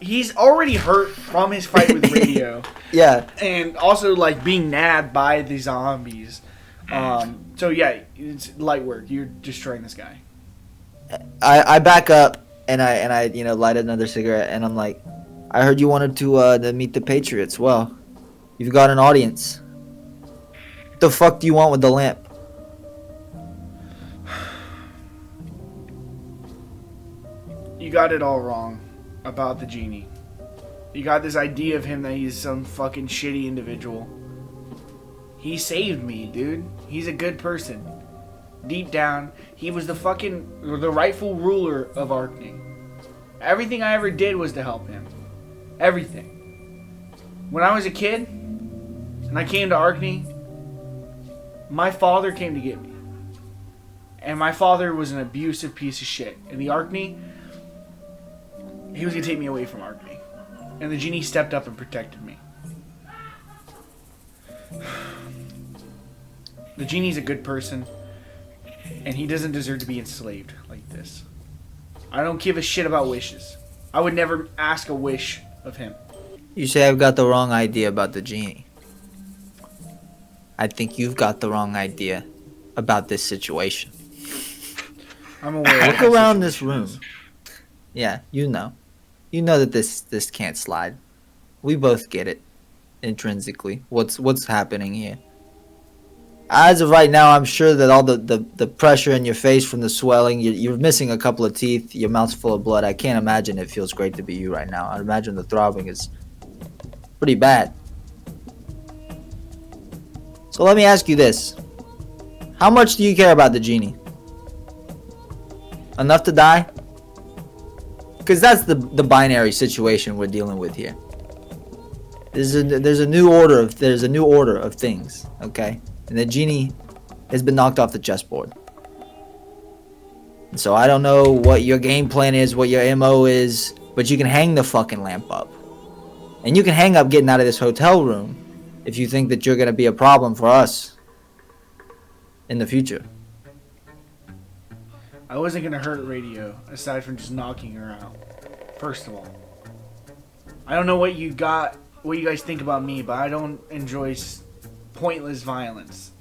He's already hurt from his fight with radio. Yeah. And also like being nabbed by the zombies. So yeah, it's light work. You're destroying this guy. I back up and I light another cigarette and I'm like, I heard you wanted to meet the Patriots. Well, you've got an audience. What the fuck do you want with the lamp? You got it all wrong about the genie. You got this idea of him that he's some fucking shitty individual. He saved me, dude. He's a good person. Deep down, he was the rightful ruler of Arkney. Everything I ever did was to help him. Everything. When I was a kid, and I came to Arkney, my father came to get me. And my father was an abusive piece of shit. In the Arkney, he was going to take me away from Arkney. And the genie stepped up and protected me. The genie's a good person. And he doesn't deserve to be enslaved like this. I don't give a shit about wishes. I would never ask a wish of him. You say I've got the wrong idea about the genie. I think you've got the wrong idea about this situation. I'm aware. Look around this room. Yeah, you know. You know that this can't slide. We both get it intrinsically. What's happening here? As of right now, I'm sure that all the pressure in your face from the swelling, you're missing a couple of teeth, your mouth's full of blood. I can't imagine it feels great to be you right now. I imagine the throbbing is pretty bad. So let me ask you this. How much do you care about the genie? Enough to die? Because that's the binary situation we're dealing with here. There's a new order of things, okay? And the genie has been knocked off the chessboard. And so I don't know what your game plan is, what your MO is, but you can hang the fucking lamp up. And you can hang up getting out of this hotel room if you think that you're going to be a problem for us in the future. I wasn't going to hurt radio, aside from just knocking her out. First of all. I don't know what you guys think about me, but I don't enjoy pointless violence.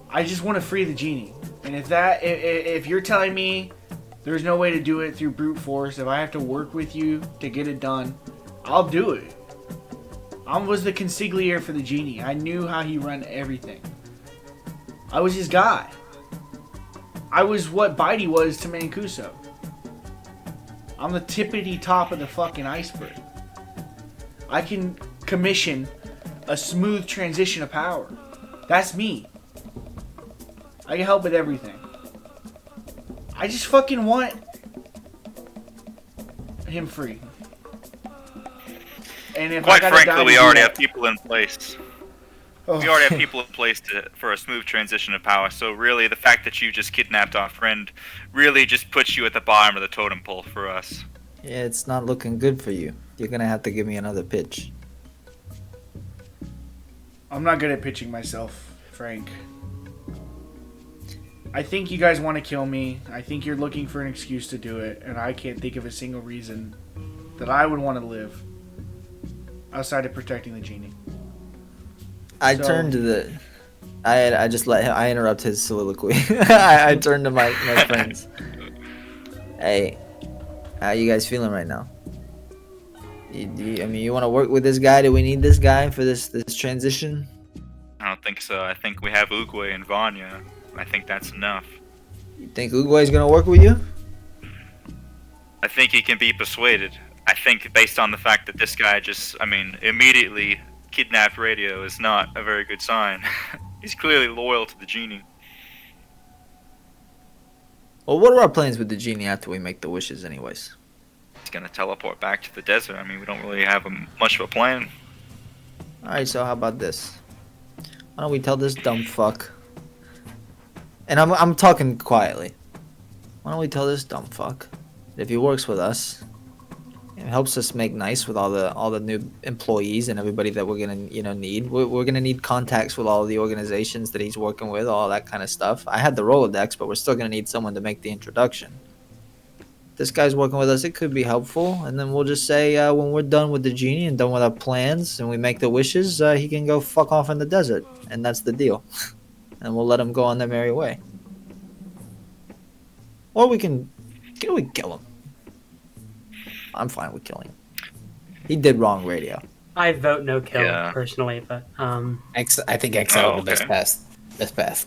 I just want to free the genie. And if you're telling me There's no way to do it through brute force. If I have to work with you to get it done, I'll do it. I was the consigliere for the genie. I knew how he run everything. I was his guy. I was what Bitey was to Mancuso. I'm the tippity top of the fucking iceberg. I can commission a smooth transition of power. That's me. I can help with everything. I just fucking want him free. And if Quite I gotta frankly, die we to do already that- have people in place. Oh. We already have people in place for a smooth transition of power. So really, the fact that you just kidnapped our friend really just puts you at the bottom of the totem pole for us. Yeah, it's not looking good for you. You're gonna have to give me another pitch. I'm not good at pitching myself, Frank. I think you guys want to kill me. I think you're looking for an excuse to do it, and I can't think of a single reason that I would want to live outside of protecting the genie. I So- turned to the. I just let him. I interrupt his soliloquy. I turned to my friends. Hey, how you guys feeling right now? I mean, you want to work with this guy? Do we need this guy for this transition? I don't think so. I think we have Uguay and Vanya. I think that's enough. You think Uguay's gonna work with you? I think he can be persuaded. I think based on the fact that this guy just, immediately kidnapped Radio is not a very good sign. He's clearly loyal to the genie. Well, what are our plans with the genie after we make the wishes, anyways? He's gonna teleport back to the desert. We don't really have much of a plan. All right, so how about this? Why don't we tell this dumb fuck? And I'm talking quietly. Why don't we tell this dumb fuck that if he works with us, it helps us make nice with all the new employees and everybody that we're gonna need. We're gonna need contacts with all of the organizations that he's working with, all that kind of stuff. I had the Rolodex, but we're still gonna need someone to make the introduction. This guy's working with us. It could be helpful, and then we'll just say when we're done with the genie and done with our plans, and we make the wishes, he can go fuck off in the desert, and that's the deal. And we'll let him go on their merry way. Or we can kill him. I'm fine with killing him. He did wrong, Radio. I vote no kill Yeah. personally, but I think exile Oh, the best okay. path. Best path.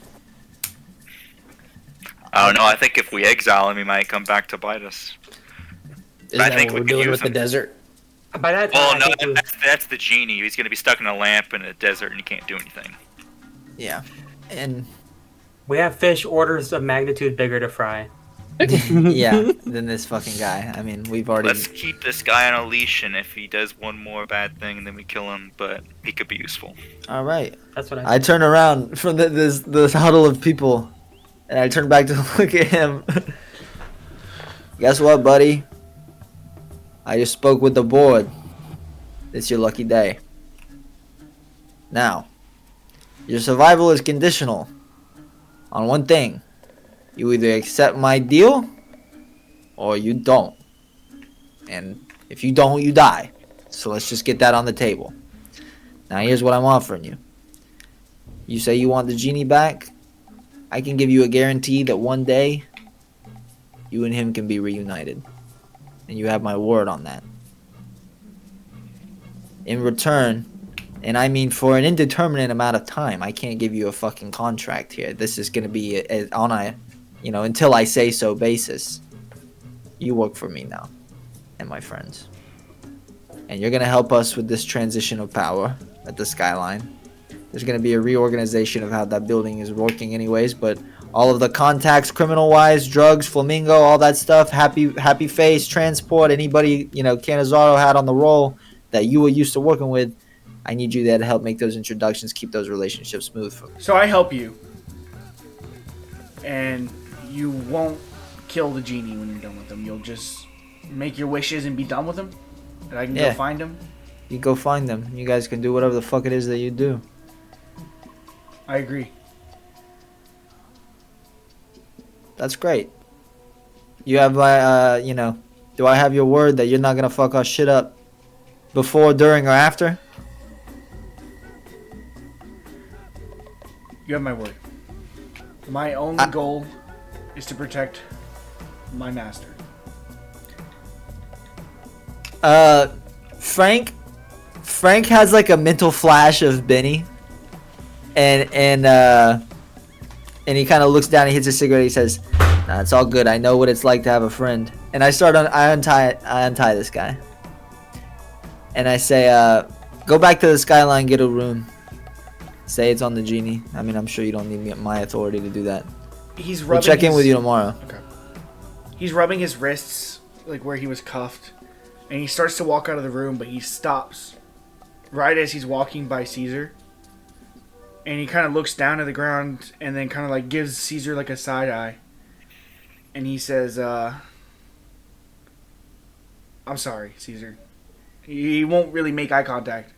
I don't know. I think if we exile him, he might come back to bite us. Isn't I that think what we we're could doing use with the him. desert? by that time, Well, I no, think that's the genie. He's gonna be stuck in a lamp in a desert, and he can't do anything. Yeah. And we have fish orders of magnitude bigger to fry. yeah, than this fucking guy. I mean, we've already. Let's keep this guy on a leash, and if he does one more bad thing, then we kill him. But he could be useful. All right. That's what I. I turn around from this huddle of people, and I turn back to look at him. Guess what, buddy? I just spoke with the board. It's your lucky day. Now, your survival is conditional on one thing. You either accept my deal, or you don't. And if you don't, you die. So let's just get that on the table. Now here's what I'm offering you. You say you want the genie back? I can give you a guarantee that one day, you and him can be reunited. And you have my word on that. In return, and I mean for an indeterminate amount of time, I can't give you a fucking contract here. This is going to be on a, until I say so basis. You work for me now and my friends. And you're going to help us with this transition of power at the Skyline. There's going to be a reorganization of how that building is working anyways, but all of the contacts, criminal-wise, drugs, Flamingo, all that stuff, Happy Face, Transport, anybody, Canizaro had on the roll that you were used to working with, I need you there to help make those introductions, keep those relationships smooth for me. So I help you. And you won't kill the genie when you're done with him. You'll just make your wishes and be done with him? And I can Yeah. go find him? You go find them. You guys can do whatever the fuck it is that you do. I agree. That's great. You have my, do I have your word that you're not going to fuck our shit up before, during, or after? You have my word. My only goal is to protect my master. Frank has like a mental flash of Benny, and he kind of looks down, he hits a cigarette, he says, "Nah, it's all good. I know what it's like to have a friend." And I untie this guy, and I say, "Go back to the Skyline, get a room. Say it's on the genie. I mean, I'm sure you don't need my authority to do that. We'll check in with you tomorrow." Okay. He's rubbing his wrists, like where he was cuffed, and he starts to walk out of the room, but he stops right as he's walking by Caesar. And he kind of looks down at the ground and then kind of like gives Caesar like a side eye. And he says, "I'm sorry, Caesar." He won't really make eye contact.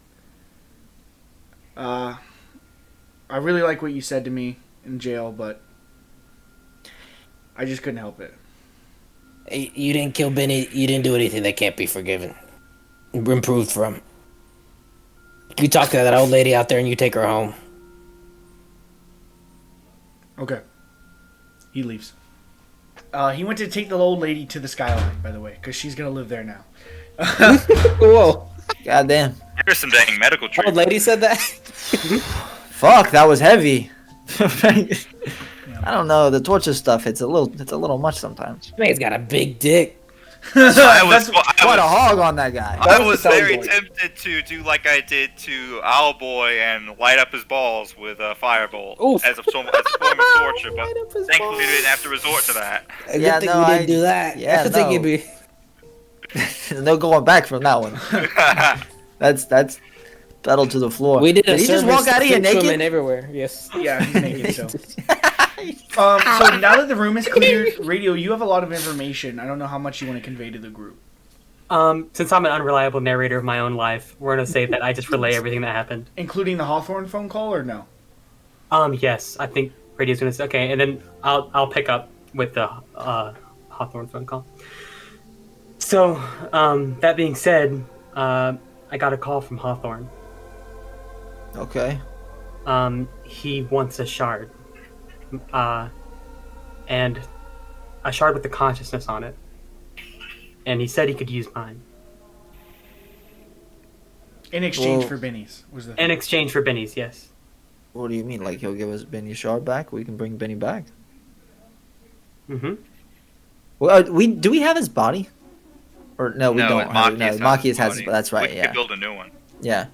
I really like what you said to me in jail, but I just couldn't help it. You didn't kill Benny. You didn't do anything that can't be forgiven. Improved from. You talk to that old lady out there and you take her home. Okay. He leaves. He went to take the old lady to the Skyline, by the way, because she's going to live there now. Whoa. Goddamn. There's some dang medical Old treatment. lady said that? Fuck, that was heavy. I don't know, the torture stuff, it's a little much sometimes. Man's got a big dick. What a hog on that guy. I was the very selling point. tempted to do like I did to Owlboy and light up his balls with a firebolt Oof. as a form of torture, but Light up his thankfully balls. we didn't have to resort to that. A Yeah, good thing no, we didn't I- do that. yeah, I think no. it'd be. No going back from that one. That's pedal to the floor. We did a he just service walk out of here Keep swimming naked? everywhere. Yes. Yeah, he's naked, so. So now that the room is cleared, Radio, you have a lot of information. I don't know how much you want to convey to the group. Since I'm an unreliable narrator of my own life, we're gonna say that I just relay everything that happened. Including the Hawthorne phone call, or no? Yes, I think Radio's gonna say okay, and then I'll pick up with the Hawthorne phone call. So, that being said, I got a call from Hawthorne. Okay. He wants a shard. And a shard with the consciousness on it. And he said he could use mine. In exchange Well- for Benny's, was the In exchange for Benny's, yes. What do you mean? Like he'll give us Benny's shard back? We can bring Benny back. Mm-hmm. Well, do we have his body? Or no, we No, don't. Machias has his. body. That's right. We Yeah. could build a new one. Yeah.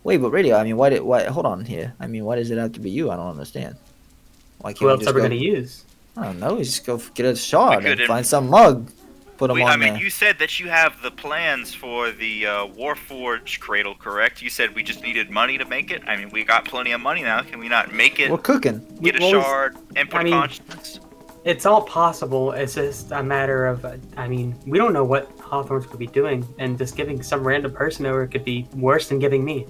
Wait, but Radio. I mean, why? Hold on here. I mean, why does it have to be you? I don't understand. Why can't Who we else just are we go? gonna use? I don't know. We just go get a shard We and could, find some mug. Put him I on mean, there. you said that you have the plans for the Warforged cradle, correct? You said we just needed money to make it. I mean, we got plenty of money now. Can we not make it? We're cooking. Get a Well, shard, input I mean- consciousness. It's all possible. It's just a matter of, I mean, we don't know what Hawthorne could be doing, and just giving some random person over could be worse than giving me.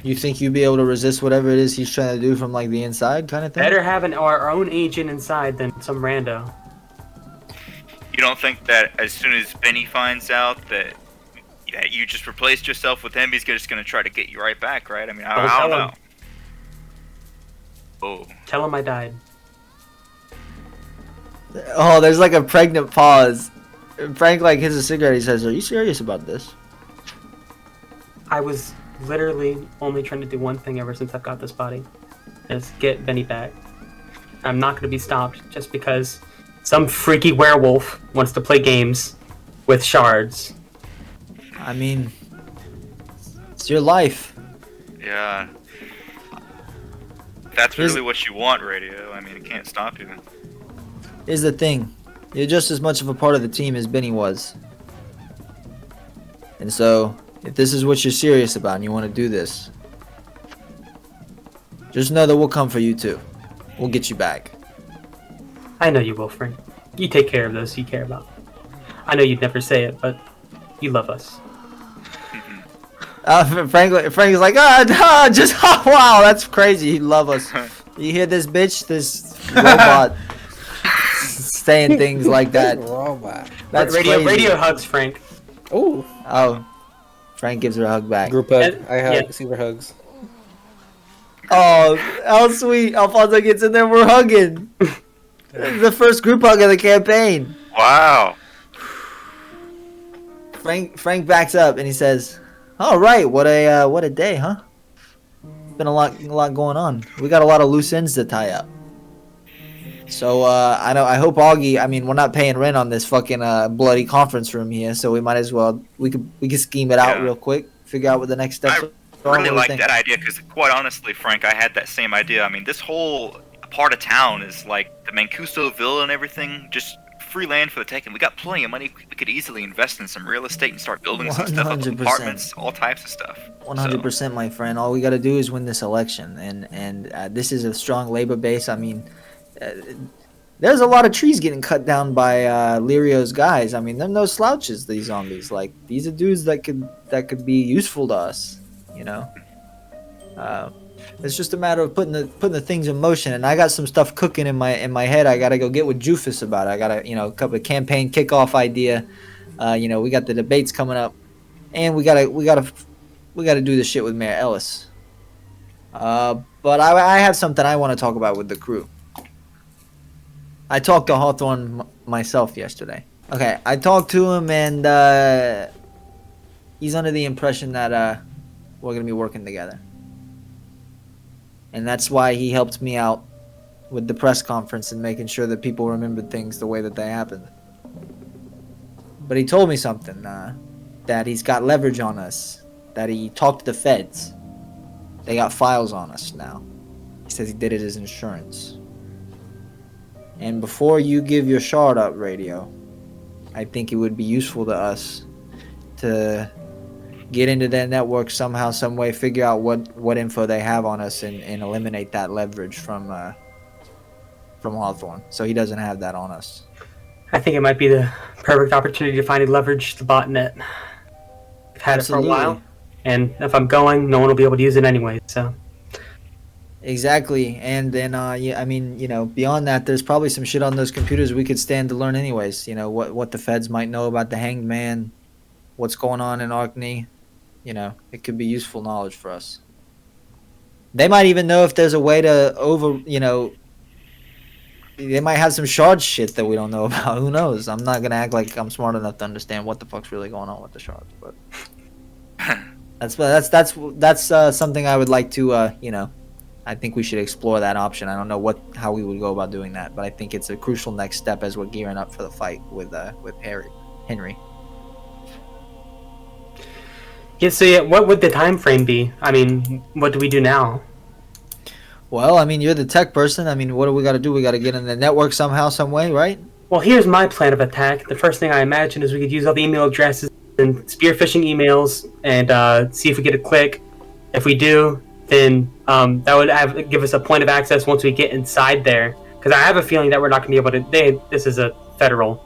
You think you'd be able to resist whatever it is he's trying to do from like the inside, kind of thing? Better having our own agent inside than some rando. You don't think that as soon as Benny finds out that you just replaced yourself with him, he's just going to try to get you right back, right? I mean, I Don't don't tell know. him. Oh. Tell him I died. Oh, there's like a pregnant pause. Frank like hits a cigarette. He says, "Are you serious about this?" I was literally only trying to do one thing ever since I've got this body. Is get Benny back. I'm not going to be stopped just because some freaky werewolf wants to play games with shards. I mean, it's your life. Yeah. If that's Here's- really what you want, Radio. I mean, it can't stop you. Here's the thing. You're just as much of a part of the team as Benny was. And so, if this is what you're serious about and you want to do this, just know that we'll come for you too. We'll get you back. I know you will, Frank. You take care of those you care about. I know you'd never say it, but you love us. Frank's like, wow, that's crazy. He love us. You hear this bitch, this robot saying things like that. Robot. That's radio crazy. hugs Frank. Ooh. Oh, Frank gives her a hug back. Group hug. And- I hug. yeah. Super hugs. Oh, how sweet. Alfonso gets in there, we're hugging. This is the first group hug of the campaign. Wow. Frank backs up and he says, "All right, what a day, huh? Been a lot going on. We got a lot of loose ends to tie up. So I hope Augie. I mean, we're not paying rent on this fucking bloody conference room here, so we might as well we could scheme it out real quick, figure out what the next steps are." I really like that idea because, quite honestly, Frank, I had that same idea. I mean, this whole part of town is like the Mancuso Villa and everything, just free land for the taking. We got plenty of money. We could easily invest in some real estate and start building some stuff, up, 100%. apartments, all types of stuff. 100%, my friend. All we got to do is win this election, and this is a strong labor base. I mean, there's a lot of trees getting cut down by Lirio's guys. I mean, they're no slouches. These zombies, like these are dudes that could be useful to us. You know, it's just a matter of putting the things in motion. And I got some stuff cooking in my head. I gotta go get with Jufus about it. I got a couple of campaign kickoff idea. We got the debates coming up, and we gotta do this shit with Mayor Ellis. But I have something I want to talk about with the crew. I talked to Hawthorne myself yesterday. Okay, I talked to him, and he's under the impression that we're going to be working together. And that's why he helped me out with the press conference and making sure that people remembered things the way that they happened. But he told me something, that he's got leverage on us, that he talked to the feds. They got files on us now. He says he did it as insurance. And before you give your shard up, Radio, I think it would be useful to us to get into their network somehow, some way, figure out what info they have on us, and eliminate that leverage from Hawthorne, so he doesn't have that on us. I think it might be the perfect opportunity to finally leverage the botnet. I've had Absolutely. it for a while, and if I'm going, no one will be able to use it anyway, so... Exactly, and then beyond that, there's probably some shit on those computers we could stand to learn anyways. What the feds might know about the Hanged Man, what's going on in Arkney. It could be useful knowledge for us. They might even know if there's a way to they might have some shard shit that we don't know about. Who knows? I'm not gonna act like I'm smart enough to understand what the fuck's really going on with the shards, but that's something I would like to I think we should explore that option. I don't know how we would go about doing that, but I think it's a crucial next step as we're gearing up for the fight with Henry. Yeah, so what would the time frame be? I mean, what do we do now? Well, I mean, you're the tech person. I mean, what do we got to do? We got to get in the network somehow, some way, right? Well, here's my plan of attack. The first thing I imagine is we could use all the email addresses and spear phishing emails and see if we get a click. If we do, then that would give us a point of access once we get inside there. Because I have a feeling that we're not going to be able to... This is a federal,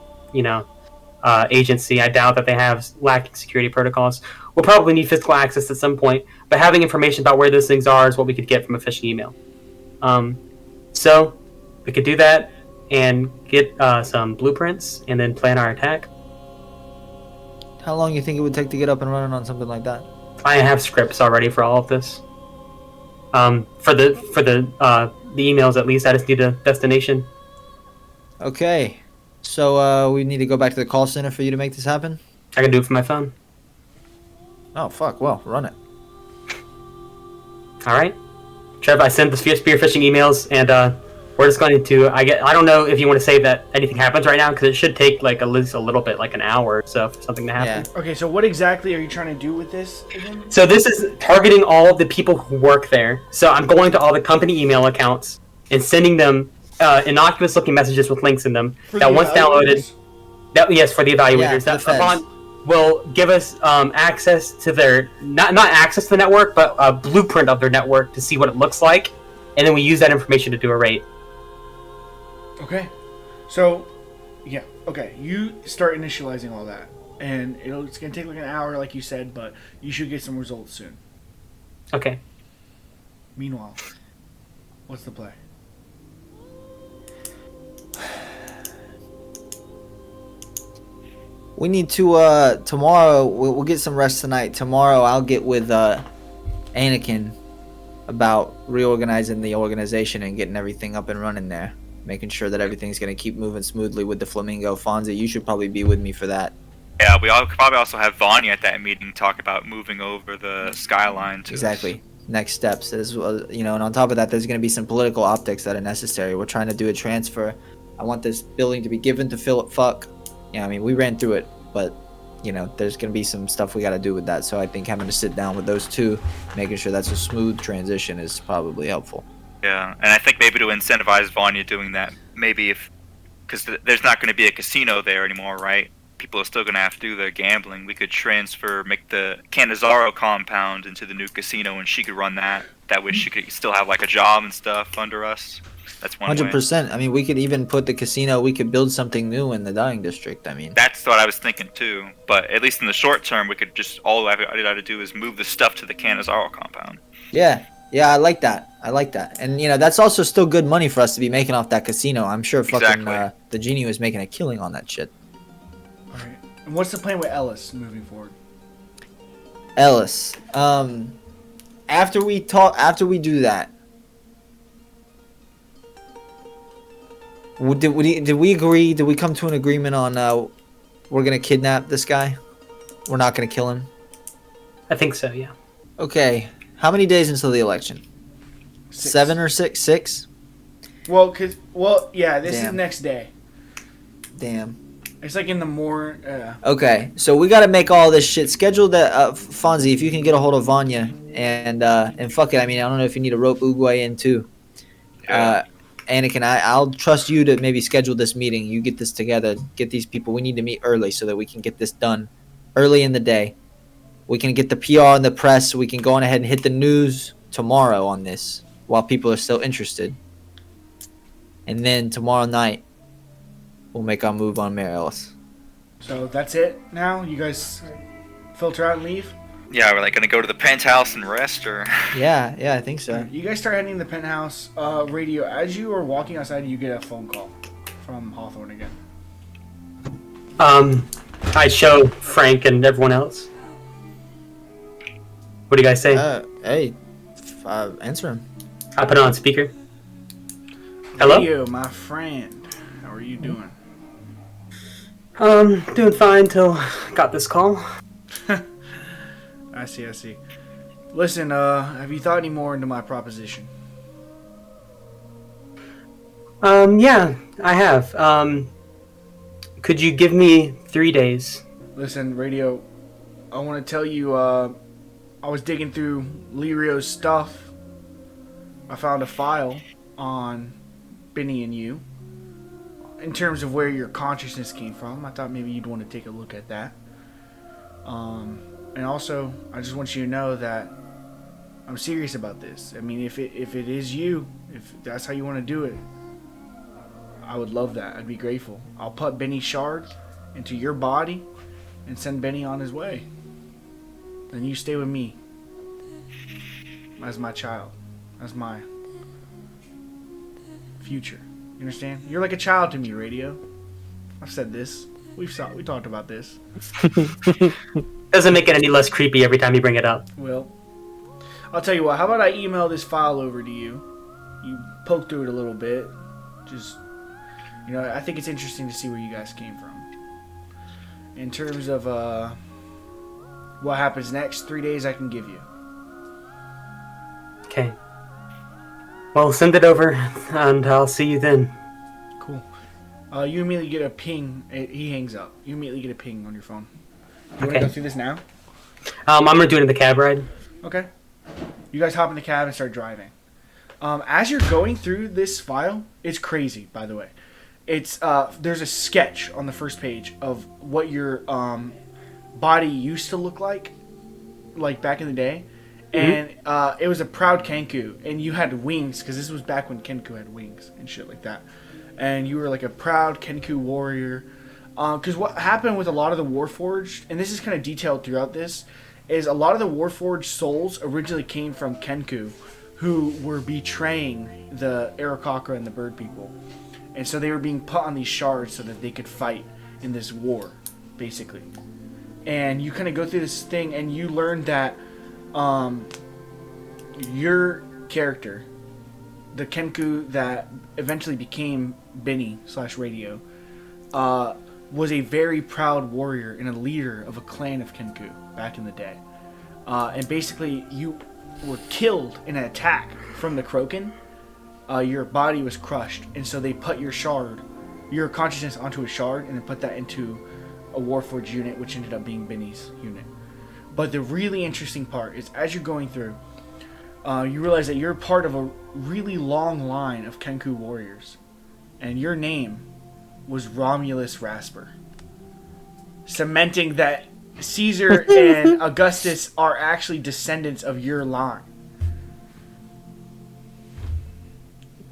agency. I doubt that they have lacking security protocols. We'll probably need physical access at some point, but having information about where those things are is what we could get from a phishing email. So we could do that and get some blueprints and then plan our attack. How long do you think it would take to get up and running on something like that? I have scripts already for all of this. For the emails at least, I just need a destination. Okay. So we need to go back to the call center for you to make this happen? I can do it from my phone. Oh, fuck. Well, run it. All right. Trev, I sent the spear phishing emails, and we're just going to... I don't know if you want to say that anything happens right now, because it should take at least a little bit, like an hour or so for something to happen. Yeah. Okay, so what exactly are you trying to do with this again? So this is targeting all of the people who work there. So I'm going to all the company email accounts and sending them innocuous-looking messages with links in them that once downloaded... Yes, for the evaluators. Yeah, for the feds. Will give us access to their... Not access to the network, but a blueprint of their network to see what it looks like. And then we use that information to do a raid. Okay. So, yeah. Okay, you start initializing all that. And it's going to take like an hour, like you said, but you should get some results soon. Okay. Meanwhile, what's the play? We need to, tomorrow, we'll get some rest tonight. Tomorrow I'll get with Anakin about reorganizing the organization and getting everything up and running there. making sure that everything's gonna keep moving smoothly with the flamingo. Fonzie, you should probably be with me for that. Yeah, we all probably also have Vanya at that meeting talk about moving over the skyline to Exactly. Next steps is, and on top of that, there's going to be some political optics that are necessary. We're trying to do a transfer. I want this building to be given to Philip Fuck. Yeah, I mean, we ran through it, but there's going to be some stuff we got to do with that. So I think having to sit down with those two, making sure that's a smooth transition is probably helpful. Yeah, and I think maybe to incentivize Vanya doing that, maybe because there's not going to be a casino there anymore, right? People are still going to have to do their gambling. We could make the Canizaro compound into the new casino, and she could run that. That way she could still have like a job and stuff under us. That's one 100%. I mean, we could even put the casino, we could build something new in the dying district. I mean, that's what I was thinking too. But at least in the short term, we could just, all I had to do is move the stuff to the Canizaro compound. Yeah, I like that. And, that's also still good money for us to be making off that casino. I'm sure fucking the genie was making a killing on that shit. All right. And what's the plan with Ellis moving forward? Ellis. After we do that, did we agree? Did we come to an agreement on we're gonna kidnap this guy? We're not gonna kill him. I think so. Yeah. Okay. How many days until the election? 6. 7 or 6? 6. Yeah. This is Damn. next day. Damn. It's like in the morning. Okay, so we gotta make all this shit. Schedule that, Fonzie, if you can get a hold of Vanya, and fuck it. I mean, I don't know if you need to rope Uguay in too. Anakin, I'll trust you to maybe schedule this meeting. You get this together. Get these people. We need to meet early so that we can get this done early in the day. We can get the PR and the press. We can go on ahead and hit the news tomorrow on this while people are still interested. And then tomorrow night, we'll make our move on Mayor Ellis. So that's it now? You guys filter out and leave? Yeah, we're like going to go to the penthouse and rest, or... Yeah, I think so. You guys start heading to the penthouse. Radio, as you are walking outside, you get a phone call from Hawthorne again. I show Frank and everyone else. What do you guys say? Hey, answer him. I put it on speaker. Hello? Radio, my friend. How are you doing? Doing fine till got this call. I see. Listen, have you thought any more into my proposition? Yeah, I have. Could you give me 3 days? Listen, Radio, I want to tell you, I was digging through Lirio's stuff. I found a file on Benny and you. In terms of where your consciousness came from, I thought maybe you'd want to take a look at that. And also, I just want you to know that I'm serious about this. I mean, if it is you, if that's how you want to do it, I would love that. I'd be grateful. I'll put Benny's shard into your body and send Benny on his way. Then you stay with me as my child, as my future. You understand? You're like a child to me, Radio. I've said this. We talked about this. Doesn't make it any less creepy every time you bring it up. Well, I'll tell you what. How about I email this file over to you? You poke through it a little bit. Just, I think it's interesting to see where you guys came from. In terms of what happens next, 3 days I can give you. Okay. Well, send it over, and I'll see you then. Cool. You immediately get a ping. He hangs up. You immediately get a ping on your phone. You want to go through this now? I'm gonna do it in the cab ride. Okay. You guys hop in the cab and start driving. As you're going through this file, it's crazy, by the way. It's there's a sketch on the first page of what your body used to look like back in the day. And it was a proud Kenku, and you had wings, because this was back when Kenku had wings and shit like that. And you were like a proud Kenku warrior. Because what happened with a lot of the Warforged, and this is kind of detailed throughout this, is a lot of the Warforged souls originally came from Kenku, who were betraying the Aarakocra and the Bird People. And so they were being put on these shards so that they could fight in this war, basically. And you kind of go through this thing, and you learn that your character the Kenku that eventually became Benny/Radio, was a very proud warrior and a leader of a clan of Kenku back in the day. And basically, you were killed in an attack from the Kroken. Your body was crushed, and so they put your consciousness onto a shard, and then put that into a Warforged unit, which ended up being Benny's unit. But the really interesting part is, as you're going through, you realize that you're part of a really long line of Kenku warriors, and your name was Romulus Rasper, cementing that Caesar and Augustus are actually descendants of your line.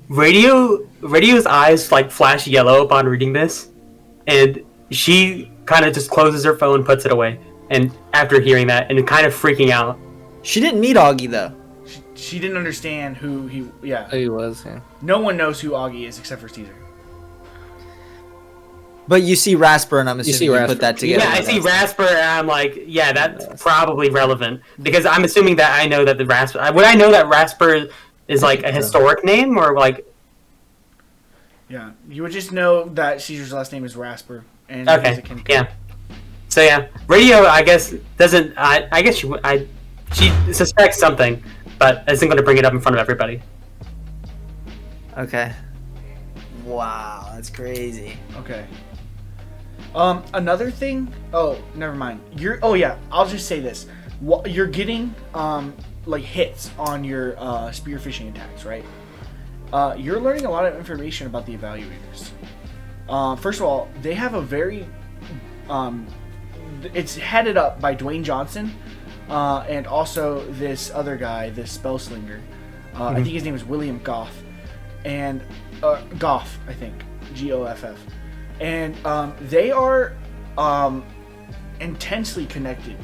Radio's eyes like flash yellow upon reading this, and she kind of just closes her phone, puts it away, and after hearing that and kind of freaking out. She didn't meet Augie though. She didn't understand who he. Yeah, Who he was. Yeah. no one knows who Augie is except for Caesar. But you see Rasper, and I'm assuming see you Rasper. put that together. Yeah, I see Rasper, and I'm like, yeah, that's probably relevant because I'm assuming that I know that the Rasper. Would I know that Rasper is like a historic name or like? Yeah, you would just know that Caesar's last name is Rasper, and Okay, he's a Kenku. yeah. So yeah, Radio, I guess doesn't. I guess she suspects something, but isn't going to bring it up in front of everybody. Okay. Wow, that's crazy. Okay. Another thing. Oh, never mind. Oh yeah. I'll just say this. You're getting like hits on your spearfishing attacks, right? You're learning a lot of information about the evaluators. First of all, they have a very it's headed up by Dwayne Johnson, and also this other guy, this spellslinger. I think his name is William Goff, and Goff, I think, Goff, and they are intensely connected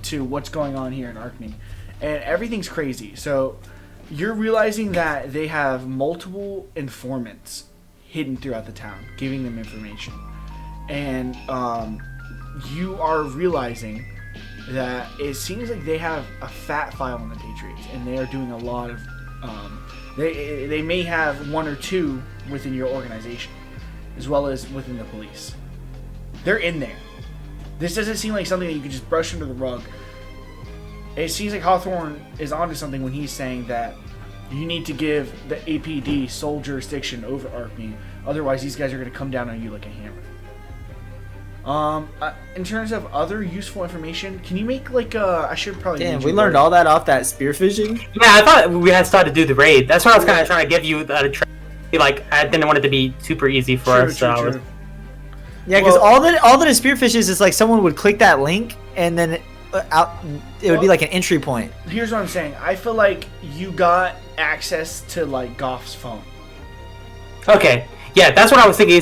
to what's going on here in Arkney, and everything's crazy. So you're realizing that they have multiple informants hidden throughout the town, giving them information, and you are realizing that it seems like they have a fat file on the Patriots, and they are doing a lot of. They may have one or two within your organization, as well as within the police. They're in there. This doesn't seem like something that you can just brush under the rug. It seems like Hawthorne is onto something when he's saying that you need to give the APD sole jurisdiction over Arkney, otherwise these guys are going to come down on you like a hammer. In terms of other useful information, can you make like I should probably. Damn, we learned all that off that spearfishing. Yeah, I thought we had started to do the raid. That's why I was kind of trying to give you like I didn't want it to be super easy for us. True. Yeah, because all that a spearfish is like someone would click that link and then it would be like an entry point. Here's what I'm saying. I feel like you got access to like Goff's phone. Okay. Yeah, that's what I was thinking.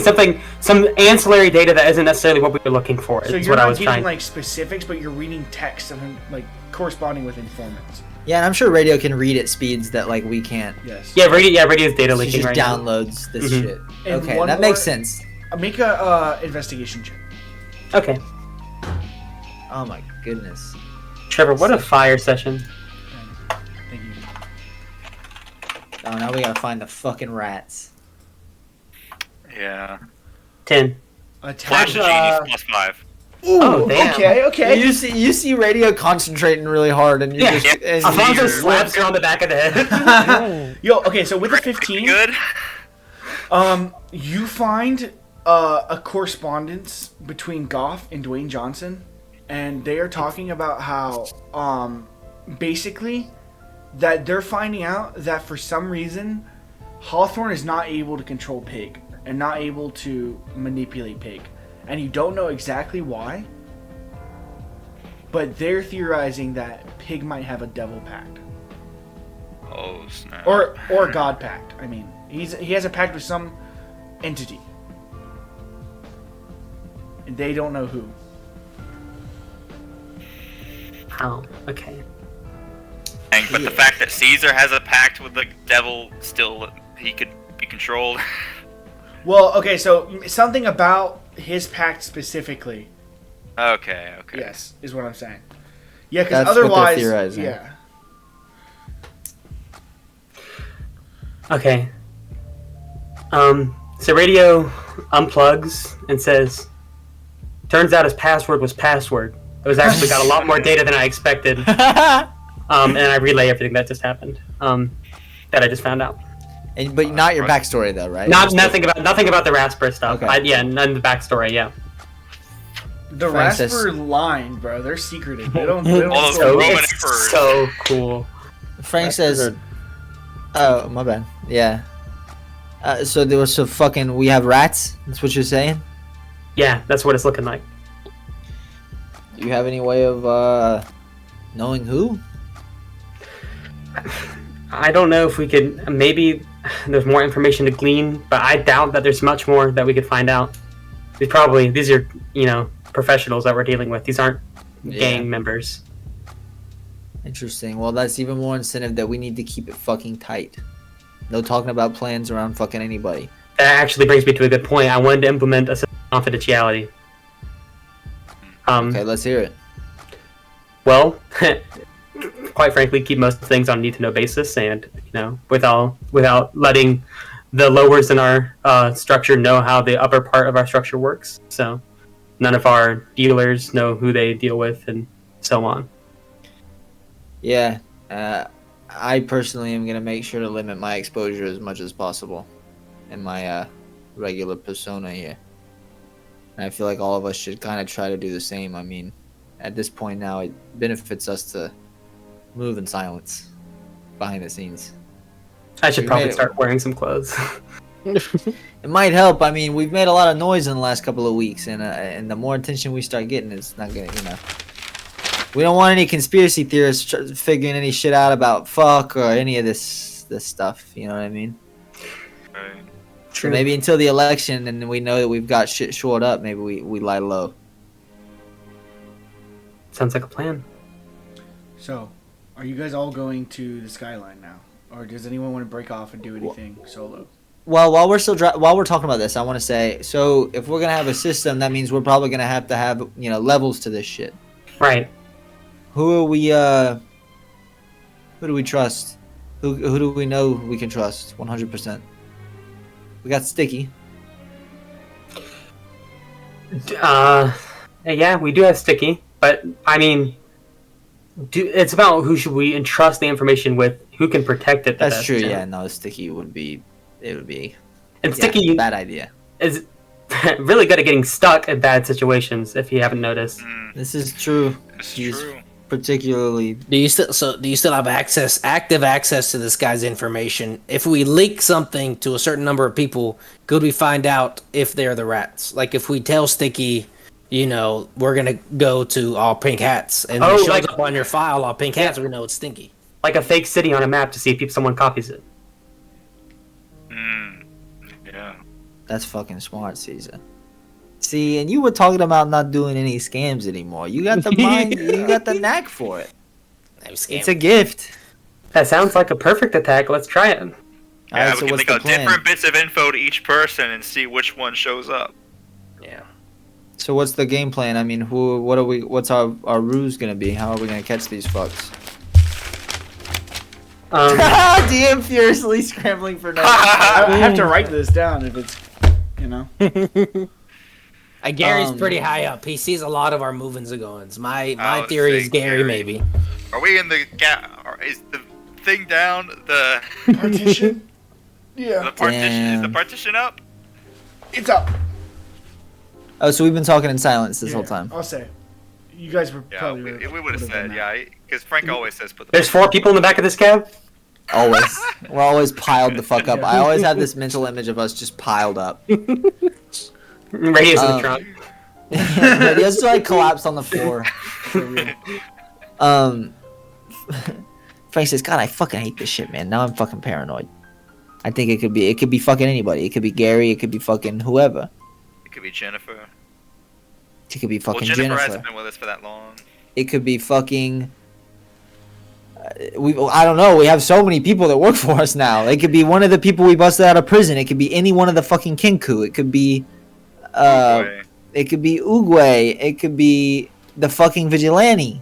Some ancillary data that isn't necessarily what we were looking for. So is you're what I not was getting trying. like specifics, but you're reading text of him like corresponding with informants. Yeah, and I'm sure Radio can read at speeds that like we can't. Yes. Yeah, radio's data She linking just right downloads this Mhm. shit. And Okay, one that more- makes sense. Make a investigation check. now. Okay. Oh my goodness. Trevor, what a fire session. Thank you. Oh, now we gotta find the fucking rats. Yeah. 10. Flash Attack. of Genius +5. Ooh, Oh, damn. okay. You see Radio concentrating really hard, and you Yeah. just and Alfonso Weird. slaps her on the back of the head. Yo, okay, so with a 15, Good. you find a correspondence between Goff and Dwayne Johnson, and they are talking about how, basically, that they're finding out that for some reason, Hawthorne is not able to control Pig, and not able to manipulate Pig. And you don't know exactly why, but they're theorizing that Pig might have a devil pact. Oh snap. Or God pact. I mean, he has a pact with some entity, and they don't know who. Oh, okay. But the fact that Caesar has a pact with the devil, still he could be controlled. Well, okay, so something about his pact specifically, Okay. yes, is what I'm saying. Yeah, because That's what they're otherwise, theorizing. yeah. Okay. So radio unplugs and says, turns out his password was password. It was actually got a lot more data than I expected. And I relay everything that just happened. That I just found out. But not your backstory though, right? Nothing about the Rasper stuff. Okay. None of the backstory. Yeah. The Francis. Rasper line, bro. They're secretive. They don't All those So Roman it's emperors. so cool. Frank says, "Oh, my bad. Yeah. So there was some fucking. We have rats. That's what you're saying. Yeah, that's what it's looking like. Do you have any way of knowing who? I don't know if we could. Maybe there's more information to glean, but I doubt that there's much more that we could find out. These are professionals that we're dealing with. These aren't gang members. Interesting. Well, that's even more incentive that we need to keep it fucking tight. No talking about plans around fucking anybody. That actually brings me to a good point. I wanted to implement a system of confidentiality. Okay, let's hear it. Well, quite frankly, keep most things on need-to-know basis, and without letting the lowers in our structure know how the upper part of our structure works. So none of our dealers know who they deal with, and so on. Yeah. I personally am gonna make sure to limit my exposure as much as possible in my regular persona here. And I feel like all of us should kind of try to do the same. I mean, at this point now, it benefits us to move in silence behind the scenes. I should We probably made it. start wearing some clothes. It might help. I mean, we've made a lot of noise in the last couple of weeks, and the more attention we start getting, it's not gonna, We don't want any conspiracy theorists figuring any shit out about fuck or any of this stuff. You know what I mean? Right. So maybe until the election, and we know that we've got shit shored up, maybe we lie low. Sounds like a plan. So, are you guys all going to the Skyline now, or does anyone want to break off and do anything solo? Well, while we're talking about this, I want to say, so if we're gonna have a system, that means we're probably gonna have to have levels to this shit. Right. Who are we? Who do we trust? Who do we know we can trust? 100%. We got Sticky. Yeah, we do have Sticky, but I mean, it's about who should we entrust the information with, who can protect it. That's true. Yeah, no, Sticky would be. It would be. And Sticky bad idea. is really good at getting stuck in bad situations. If you haven't noticed. This is true. It's He's true. particularly. Do you still have active access to this guy's information? If we leak something to a certain number of people, could we find out if they're the rats? Like if we tell Sticky, we're gonna go to all pink hats, and it shows up on your file all pink hats, we know it's Stinky. Like a fake city on a map to see if someone copies it. Yeah. That's fucking smart, Caesar. See, and you were talking about not doing any scams anymore. You got the mind. You got the knack for it. It's a gift. That sounds like a perfect attack. Let's try it. All Yeah, right, we so can what's think the of plan? different bits of info to each person and see which one shows up. Yeah. So what's the game plan? I mean, what's our ruse gonna be? How are we gonna catch these fucks? DM furiously scrambling for notes. I have to write this down if it's, Gary's pretty high up. He sees a lot of our movings and goings. My I was theory is thinking Gary, maybe. Are we in the is the thing down? The partition. Yeah, partition is the Damn. partition up? it's up. Oh, so we've been talking in silence this whole Yeah, time. I'll say. You guys were Yeah, probably. we would have would've said, done that. yeah, because Frank always says put the. There's 4 people in the back of this cab. Always, we're always piled the fuck up. I always have this mental image of us just piled up. Radio's in the trunk. But he has to like collapse on the floor. Frank says, "God, I fucking hate this shit, man. Now I'm fucking paranoid. I think it could be fucking anybody. It could be Gary. It could be fucking whoever. It could be Jennifer. It could be Well, fucking Jennifer Jennifer. hasn't been with us for that long. It could be fucking. I don't know. We have so many people that work for us now. It could be one of the people we busted out of prison. It could be any one of the fucking Kinku. It could be, Anyway, it could be Uguay. It could be the fucking vigilante.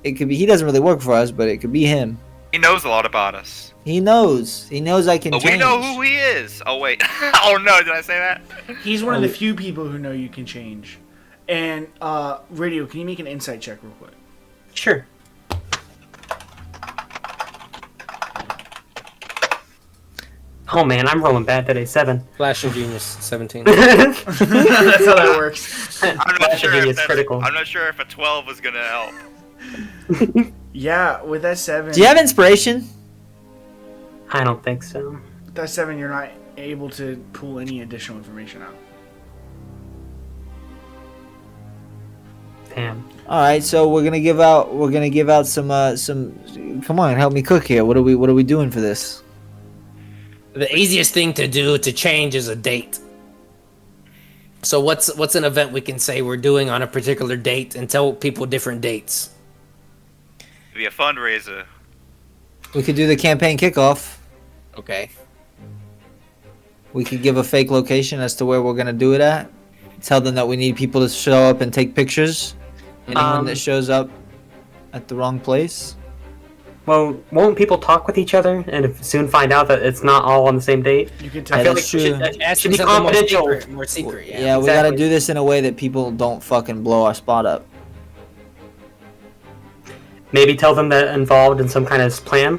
It could be. He doesn't really work for us, but it could be him. He knows a lot about us. He knows. He knows I can But change. we know who he is. Oh, wait. Oh, no. Did I say that? He's one of the few people who know you can change. And, Radio, can you make an insight check real quick? Sure. Oh man, I'm rolling bad today. 7. Flash of Genius, 17. That's how that works. I'm not Flash sure of if Genius that's, critical. I'm not sure if a 12 was going to help. Yeah, with that 7... Do you have inspiration? I don't think so. With that 7, you're not able to pull any additional information out. Damn. All right, so we're gonna give out some. Come on, help me cook here. What are we doing for this? The easiest thing to do to change is a date. So what's an event we can say we're doing on a particular date and tell people different dates? It'd be a fundraiser. We could do the campaign kickoff. Okay. We could give a fake location as to where we're gonna do it at. Tell them that we need people to show up and take pictures. Anyone that shows up at the wrong place. Well, won't people talk with each other and soon find out that it's not all on the same date? You can tell. I feel that's like true. it should be confidential. More secret, yeah. Yeah, we gotta exactly. do this in a way that people don't fucking blow our spot up. Maybe tell them that involved in some kind of plan.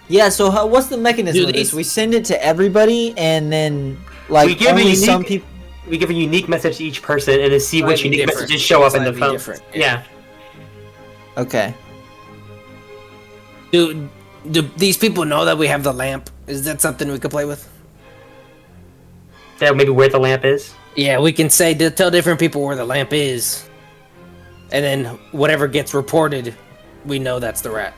Yeah. So what's the mechanism Do of this? these- We send it to everybody, and then like We give a only unique- some people. We give a unique message to each person and then see Might which be unique different. messages show up in Might the be phone. different, Yeah. Okay. Do these people know that we have the lamp? Is that something we could play with? Yeah, maybe where the lamp is. Yeah, we can say to tell different people where the lamp is, and then whatever gets reported, we know that's the rat.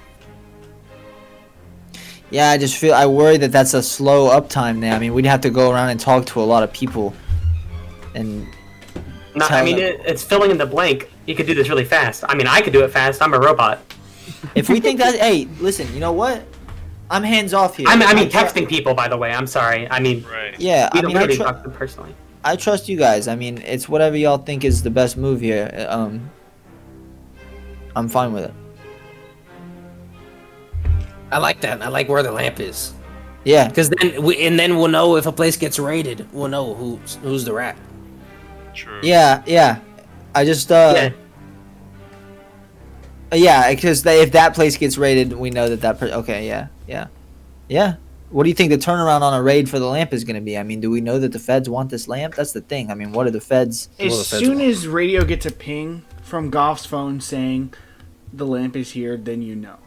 Yeah, I worry that that's a slow uptime there. I mean, we'd have to go around and talk to a lot of people, and No, Tell I mean, them. it's filling in the blank. You could do this really fast. I mean, I could do it fast. I'm a robot. if we think that, hey, listen, you know what? I'm hands off here. I mean, I tru- texting people, by the way. I'm sorry. I mean, Right. Yeah, we I don't mean, really talk to them personally. I trust you guys. I mean, it's whatever y'all think is the best move here. I'm fine with it. I like that. I like where the lamp is, Yeah. because then we'll know if a place gets raided. We'll know who's the rat. True. Yeah. I just Yeah. yeah, because if that place gets raided, we know that okay, yeah. What do you think the turnaround on a raid for the lamp is going to be? I mean, do we know that the feds want this lamp? That's the thing. I mean, what are the feds? As soon as Radio gets a ping from Goff's phone saying the lamp is here, then you know.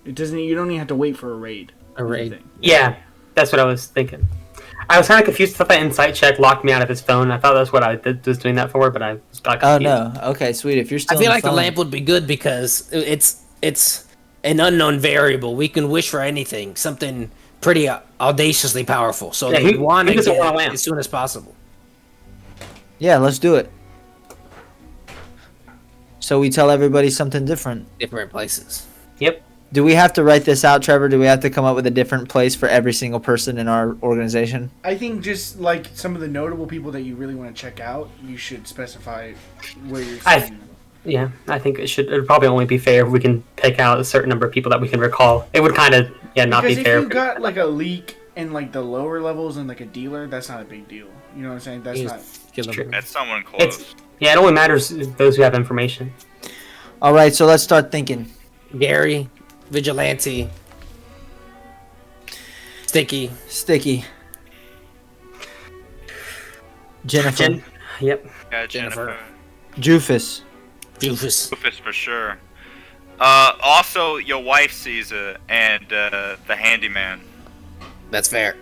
It doesn't. You don't even have to wait for a raid. A raid. Anything. Yeah, that's what I was thinking. I was kind of confused. I thought that insight check locked me out of his phone. I thought that's what I was doing that for, but I got Oh confused. no. Okay, sweet. If you're still I feel on like the phone- lamp would be good because it's an unknown variable. We can wish for anything, something pretty audaciously powerful. So Yeah, they who want to doesn't get want a it lamp? as soon as possible. Yeah, let's do it. So we tell everybody something different. Different places. Yep. Do we have to write this out, Trevor? Do we have to come up with a different place for every single person in our organization? I think just like some of the notable people that you really want to check out, you should specify where you're sending them. Yeah, I think it'd probably only be fair if we can pick out a certain number of people that we can recall. It would kind of, not Because be if fair. you got like a leak in like the lower levels and like a dealer, that's not a big deal. You know what I'm saying? That's You not. kill them. true. That's someone close. It only matters those who have information. All right, so let's start thinking. Gary, Vigilante, Sticky. Sticky. Jennifer. Yep. Yeah, Jennifer. Jennifer. Jufus. Doofus. Rufus for sure. Also, your wife Caesar and the handyman. That's fair.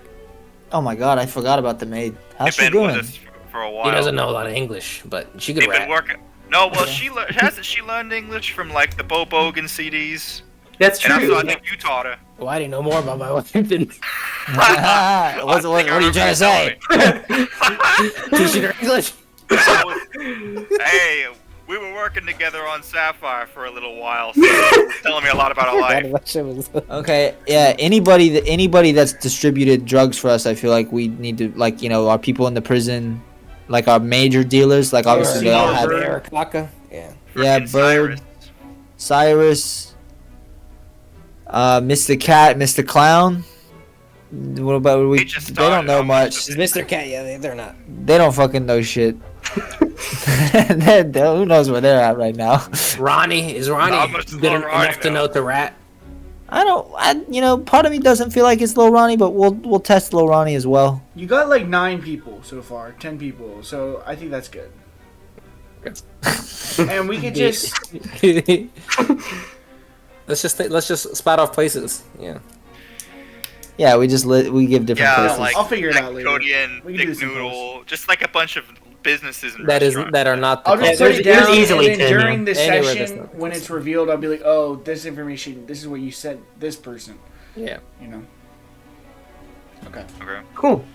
Oh my god, I forgot about the maid. How's They've she been doing? with us for a while. He doesn't know a lot of English, but she could They've been rap. working. No, well, hasn't she learned English from like the Bo Bogan CDs? That's And true. also, I think you taught her. Well, I didn't know more about my wife than what are you trying to say? teaching her English. Hey, we were working together on Sapphire for a little while, so it's telling me a lot about our life. Okay, yeah. Anybody that's distributed drugs for us, I feel like we need to our people in the prison, like our major dealers. Like obviously they all have. Eric Laka. Yeah. Yeah, Frickin' Bird. Cyrus, Mr. Cat, Mr. Clown. What about we? They just They don't started know on much. this. Mr. Cat, yeah, they're not. They don't fucking know shit. Who knows where they're at right now? Ronnie is Ronnie Not much good Lil Ronnie, enough to though. note the rat? Part of me doesn't feel like it's Lil Ronnie, but we'll test Lil Ronnie as well. You got like 9 people so far, 10 people, so I think that's good. And we could just let's just spot off places. Yeah. Yeah, we give different Yeah, places. like I'll figure it out later. Codian, We can do Dick this in Noodle, just like a bunch of businesses and That restaurants. are not the I'll just Yeah, put it there's down, easily and then 10, during the Anywhere session, that's not- when it's revealed, I'll be like, oh, this information, this is what you said, this person, Yeah. you know? Okay. Okay. Cool.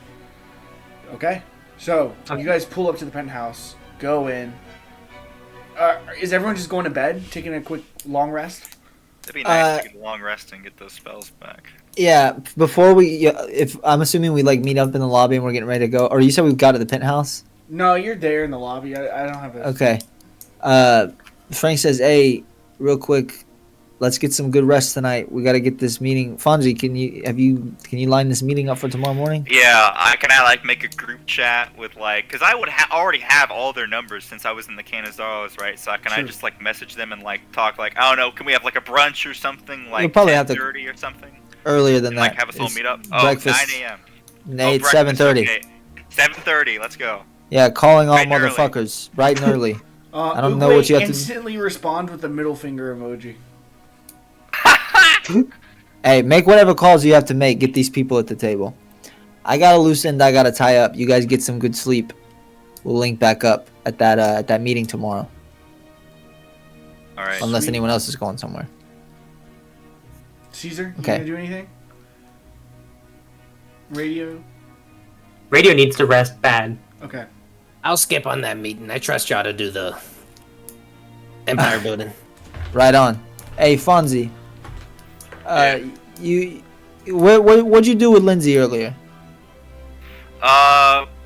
Okay. So, Okay. you guys pull up to the penthouse, go in. Is everyone just going to bed, taking a quick long rest? It'd be nice to get a long rest and get those spells back. Yeah, before if I'm assuming we like meet up in the lobby and we're getting ready to go, or you said we've got to the penthouse. No, you're there in the lobby. I don't have a... Okay. Frank says, "Hey, real quick, let's get some good rest tonight. We got to get this meeting. Fonzie, can you line this meeting up for tomorrow morning?" Yeah, can I like make a group chat with like, cause I would already have all their numbers since I was in the Canizaros, right? So I Sure. just like message them and like talk like, I don't know, can we have like a brunch or something like probably have to- 10:30 or something? Earlier than And, that. like have us all It's meet up. Oh, breakfast. 9 a.m. Nate, breakfast, 7:30. Okay. 7:30. Let's go. Yeah, calling all Bright and early. motherfuckers bright and early. I don't know Uguay what you have to- instantly respond with the middle finger emoji. Hey, make whatever calls you have to make. Get these people at the table. I got a loose end I got to tie up. You guys get some good sleep. We'll link back up at that meeting tomorrow. All right. Unless Sweet. anyone else is going somewhere. Caesar, you Okay. gonna do anything? Radio? Radio needs to rest bad. Okay. I'll skip on that meeting. I trust y'all to do the Empire building. Right on. Hey, Fonzie. What'd you do with Lindsay earlier?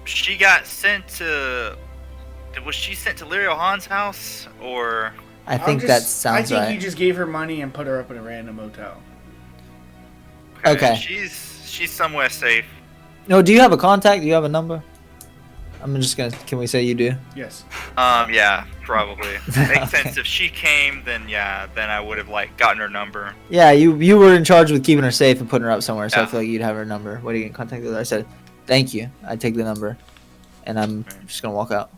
She got sent to. Was she sent to Lirio Han's house or? I think that sounds I think right. you just gave her money and put her up in a random hotel. Okay. She's somewhere safe. No, do you have a contact? Do you have a number? I'm just gonna. Can we say you do? Yes. Yeah, probably. Makes sense. If she came, then yeah, then I would have like gotten her number. Yeah, you were in charge with keeping her safe and putting her up somewhere, so I Yeah. feel like you'd have her number. What are you in contact with her? I said, thank you. I take the number, and I'm just gonna walk out.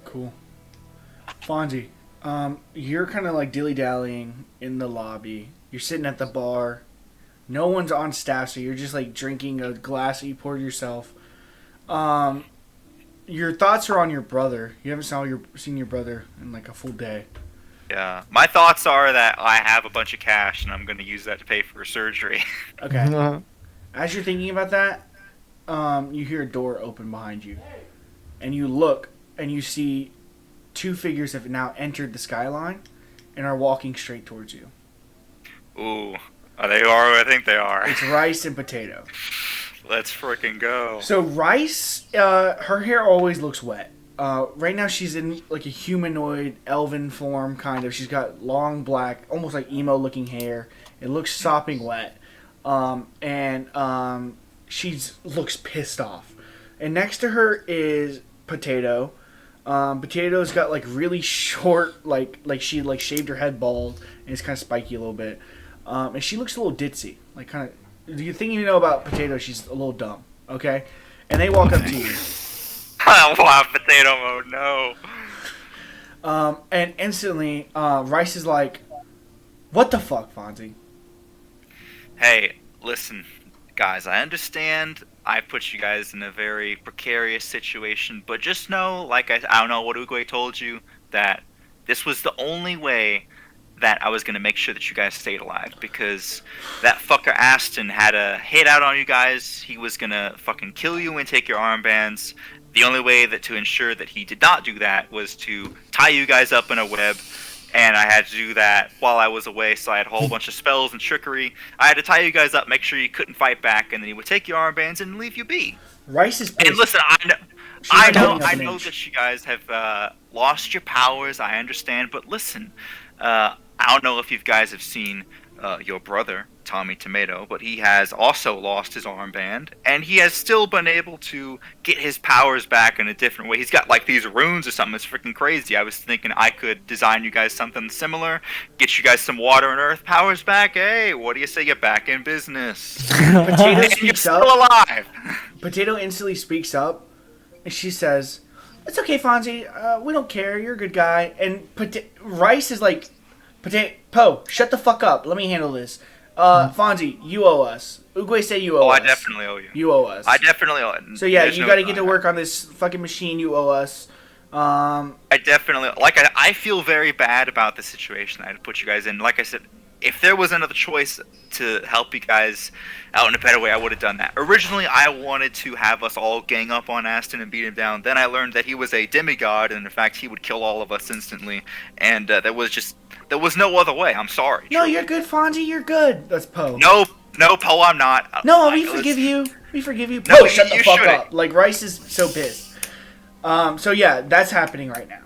Cool. Fonzie, you're kind of like dilly-dallying in the lobby. You're sitting at the bar. No one's on staff, so you're just like drinking a glass that you poured yourself. Your thoughts are on your brother. You haven't seen your brother in like a full day. Yeah. My thoughts are that I have a bunch of cash and I'm gonna use that to pay for surgery. Okay. As you're thinking about that, you hear a door open behind you, and you look and you see 2 figures have now entered the skyline and are walking straight towards you. Ooh. They are who I think they are. It's Rice and Potato. Let's freaking go. So Rice, her hair always looks wet. Right now she's in like a humanoid elven form, kind of. She's got long black, almost like emo looking hair. It looks sopping wet. She looks pissed off. And next to her is Potato. Potato's got like really short, like she like shaved her head bald and it's kind of spiky a little bit. And she looks a little ditzy, like kind of. Do you think you know about Potato? She's a little dumb, okay? And they walk up to you. Wow, potato mode, no. And instantly, Rice is like, "What the fuck, Fonzie?" Hey, listen, guys, I understand I put you guys in a very precarious situation, but just know, like I don't know what Uguay told you, that this was the only way that I was going to make sure that you guys stayed alive, because that fucker Aston had a hit out on you guys. He was going to fucking kill you and take your armbands. The only way that to ensure that he did not do that was to tie you guys up in a web, and I had to do that while I was away, so I had a whole bunch of spells and trickery. I had to tie you guys up, make sure you couldn't fight back, and then he would take your armbands and leave you be. Rice is pissed. And listen, I not know, holding up I an know inch. that you guys have lost your powers. I understand, but listen, I don't know if you guys have seen your brother Tommy Tomato, but he has also lost his armband, and he has still been able to get his powers back in a different way. He's got like these runes or something. It's freaking crazy. I was thinking I could design you guys something similar, get you guys some water and earth powers back. Hey, what do you say? You're back in business. Potato And you're speaks still up. alive. Potato instantly speaks up, and she says, "It's okay, Fonzie. We don't care. You're a good guy." And Rice is like, "Poe, shut the fuck up. Let me handle this. Fonzie, you owe us. Uguay say you owe Oh, us. I definitely owe you. You owe us. I definitely owe it. So yeah, There's you no got to get to denying work on this fucking machine. You owe us. I definitely I feel very bad about the situation I had to put you guys in. Like I said, if there was another choice to help you guys out in a better way, I would have done that. Originally, I wanted to have us all gang up on Aston and beat him down. Then I learned that he was a demigod, and in fact, he would kill all of us instantly. And there was no other way. I'm sorry. No, you're good, Fonzie. You're good. That's Poe. No, Poe, I'm not. No, we forgive you. We forgive you. No, Poe, shut the you fuck shouldn't. up. Like Rice is so pissed. So yeah, that's happening right now.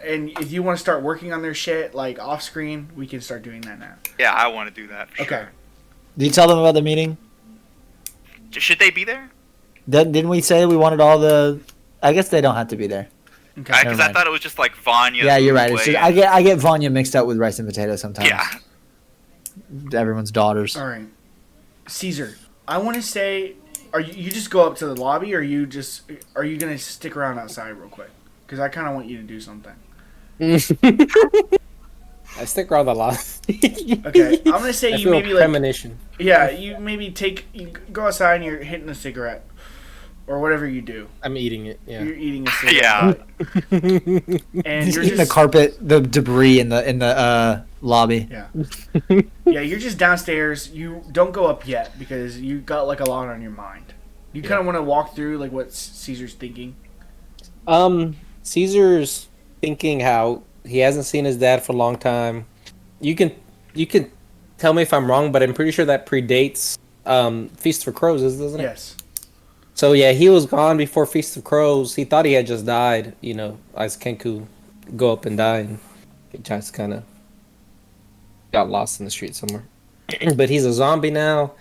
And if you want to start working on their shit like off screen, we can start doing that now. Yeah, I want to do that for Okay. sure. Did you tell them about the meeting? Should they be there? Didn't we say we wanted all the? I guess they don't have to be there. Okay. Because Never I mind. thought it was just like Vanya. Yeah, you're right. It's Uwe, just, I get Vanya mixed up with rice and potato sometimes. Yeah. Everyone's daughters. All right, Caesar. I want to say, you just go up to the lobby, or are you gonna stick around outside real quick? Because I kind of want you to do something. I stick around a lot. Okay, I'm gonna say I you feel maybe a like premonition. yeah, you maybe you go outside and you're hitting a cigarette, or whatever you do. I'm eating it. Yeah. You're eating a cigarette. Yeah. And He's you're eating just the carpet, the debris in the lobby. Yeah. Yeah, you're just downstairs. You don't go up yet because you got like a lot on your mind. You kind of want to walk through like what Caesar's thinking. Caesar's thinking how he hasn't seen his dad for a long time. You can tell me if I'm wrong, but I'm pretty sure that predates Feast for Crows, doesn't it? Yes. So yeah, he was gone before Feast of Crows. He thought he had just died, as Kenku go up and die, and he just kind of got lost in the street somewhere. But he's a zombie now.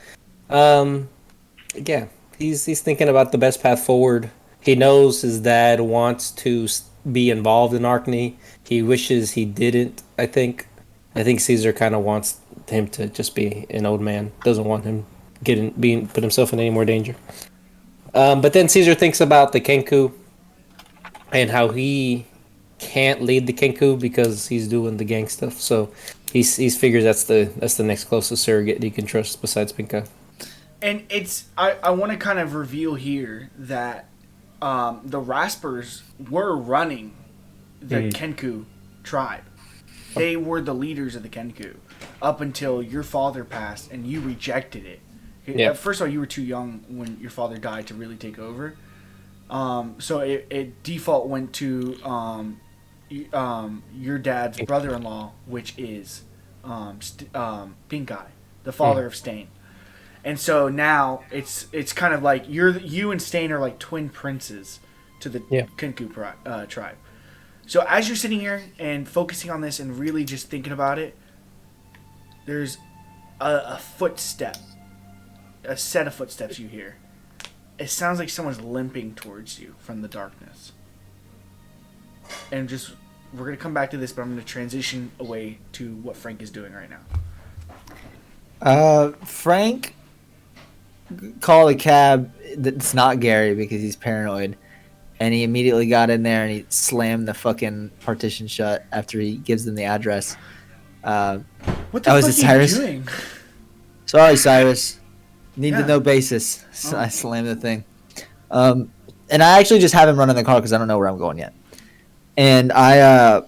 Yeah, he's thinking about the best path forward. He knows his dad wants to be involved in Arkney. He wishes he didn't. I think Caesar kind of wants him to just be an old man. Doesn't want him put himself in any more danger. But then Caesar thinks about the Kenku and how he can't lead the Kenku because he's doing the gang stuff. So he figures that's the next closest surrogate he can trust besides Pinka. And I want to kind of reveal here that the Raspers were running the Kenku tribe. They were the leaders of the Kenku up until your father passed and you rejected it. Yeah. First of all, you were too young when your father died to really take over. So it default went to your dad's brother-in-law, which is Pink Eye, the father of Stain. And so now it's kind of like you and Stain are like twin princes to the Kenku tribe. So as you're sitting here and focusing on this and really just thinking about it, there's a footstep, a set of footsteps you hear. It sounds like someone's limping towards you from the darkness. And we're going to come back to this, but I'm going to transition away to what Frank is doing right now. Frank called a cab that's not Gary because he's paranoid. And he immediately got in there and he slammed the fucking partition shut after he gives them the address. What the that was fuck it, are you Cyrus? doing? Sorry, Cyrus. Need Yeah. to know basis. So I slammed the thing. And I actually just have him run in the car because I don't know where I'm going yet. And I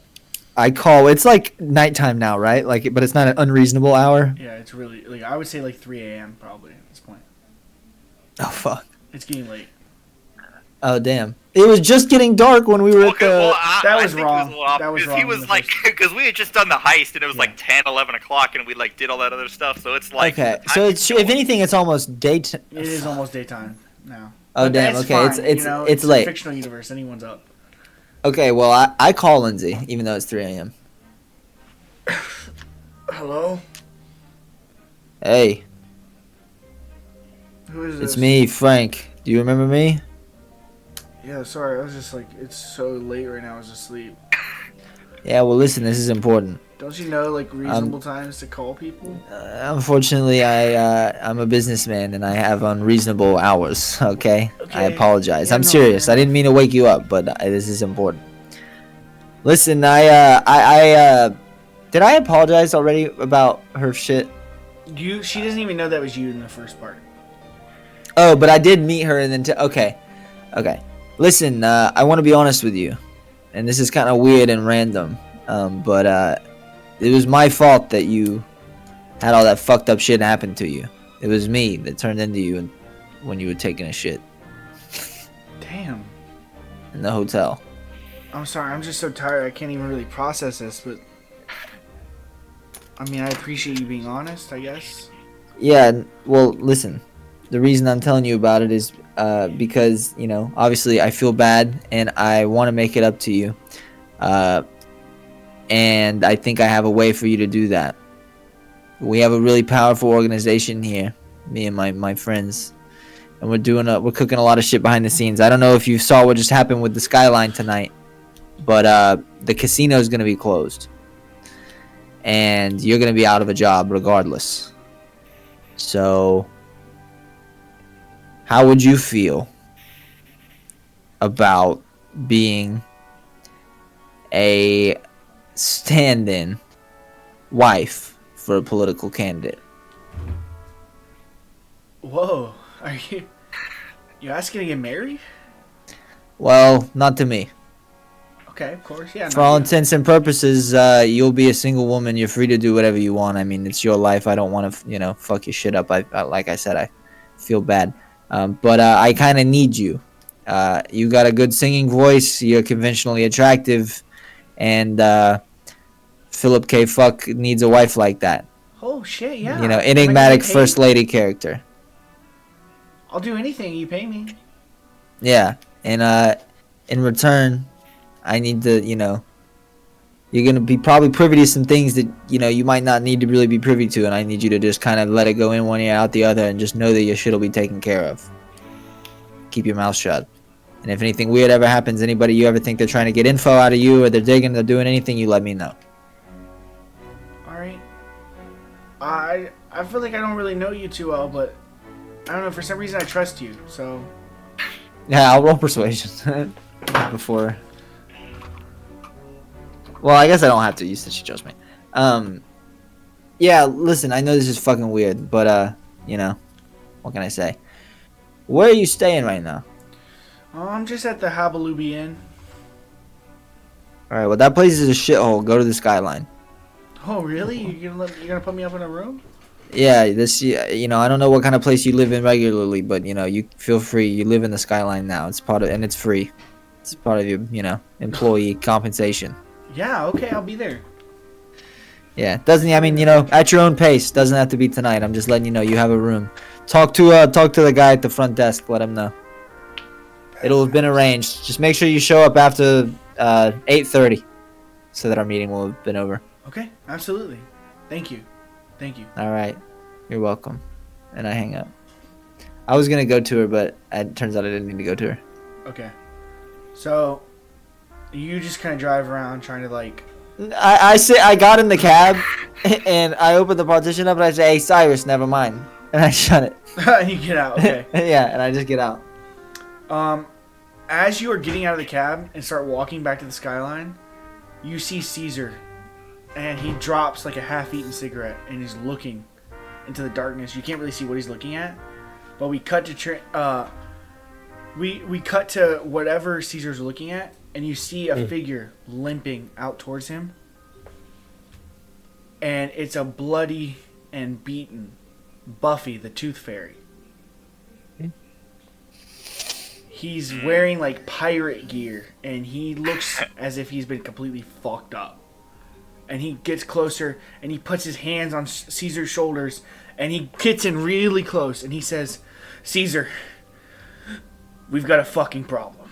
call. It's like nighttime now, right? But it's not an unreasonable hour. Yeah, it's really, I would say like 3 a.m. probably at this point. Oh fuck. It's getting late. Oh damn. It was just getting dark when we were at Okay, the. well, That I was think wrong. It was a little That was because wrong he in was the like, first- because we had just done the heist and it was Yeah. like 10, 11 o'clock and we like did all that other stuff. So it's like Okay, the so time it's is if anything, it's almost daytime. It is almost daytime now. Oh But damn. that's Okay, fine, it's you know, it's a late. fictional universe. Anyone's up. Okay, well I call Lindsay even though it's 3 a.m. Hello. Hey, Who is this? it's me, Frank. Do you remember me? Yeah, sorry. I was just like, it's so late right now. I was asleep. Yeah. Well, listen, this is important. Don't you know like reasonable times to call people? Unfortunately, I'm a businessman and I have unreasonable hours. Okay, I Okay. apologize. Yeah, I'm no, serious. fair I didn't mean to wake you up, but this is important. Listen, did I apologize already about her shit? She doesn't even know that was you in the first part. Oh, but I did meet her and then okay. Listen, I want to be honest with you, and this is kind of weird and random, but it was my fault that you had all that fucked up shit happen to you. It was me that turned into you when you were taking a shit Damn. in the hotel. I'm sorry. I'm just so tired. I can't even really process this. But I mean, I appreciate you being honest, I guess. Yeah, well, listen. The reason I'm telling you about it is because, you know, obviously I feel bad and I want to make it up to you. And I think I have a way for you to do that. We have a really powerful organization here, me and my friends. And we're cooking a lot of shit behind the scenes. I don't know if you saw what just happened with the Skyline tonight, but the casino is going to be closed. And you're going to be out of a job regardless. So how would you feel about being a stand-in wife for a political candidate? Whoa. Are you asking to get married? Well, not to me. Okay, of course. Yeah. For all intents and purposes, you'll be a single woman. You're free to do whatever you want. I mean, it's your life. I don't want to, fuck your shit up. I like I said, I feel bad. But I kind of need you. You got a good singing voice. You're conventionally attractive. And Philip K. Fuck needs a wife like that. Oh, shit, yeah. Enigmatic first lady character. I'll do anything you pay me. Yeah. And in return, I need to, you're going to be probably privy to some things that, you might not need to really be privy to. And I need you to just kind of let it go in one ear, out the other, and just know that your shit will be taken care of. Keep your mouth shut. And if anything weird ever happens, anybody you ever think they're trying to get info out of you, or they're digging, they're doing anything, you let me know. Alright. I feel like I don't really know you too well, but I don't know, for some reason I trust you, so... Yeah, I'll roll persuasion before... Well, I guess I don't have to. You said she chose me. Yeah, listen, I know this is fucking weird, but, what can I say? Where are you staying right now? Oh, I'm just at the Habalubi Inn. Alright, well, that place is a shithole. Go to the Skyline. Oh, really? You're gonna put me up in a room? Yeah, I don't know what kind of place you live in regularly, but, you feel free. You live in the Skyline now. It's and it's free. It's part of your, employee compensation. Yeah, okay, I'll be there. Yeah, at your own pace. Doesn't have to be tonight. I'm just letting you know you have a room. Talk to the guy at the front desk. Let him know. It'll have been arranged. Just make sure you show up after 8:30, so that our meeting will have been over. Okay, absolutely. Thank you. All right, you're welcome. And I hang up. I was gonna go to her, but it turns out I didn't need to go to her. Okay. So, you just kind of drive around trying to I got in the cab, and I opened the partition up, and I say, "Hey, Cyrus, never mind," and I shut it. you get out, okay. Yeah, and I just get out. As you are getting out of the cab and start walking back to the Skyline, you see Caesar, and he drops like a half-eaten cigarette, and he's looking into the darkness. You can't really see what he's looking at, but we cut to we cut to whatever Caesar's looking at, and you see a figure limping out towards him, and it's a bloody and beaten Buffy the Tooth Fairy. He's wearing like pirate gear, and he looks as if he's been completely fucked up. And he gets closer, and he puts his hands on Caesar's shoulders, and he gets in really close, and he says, "Caesar, we've got a fucking problem.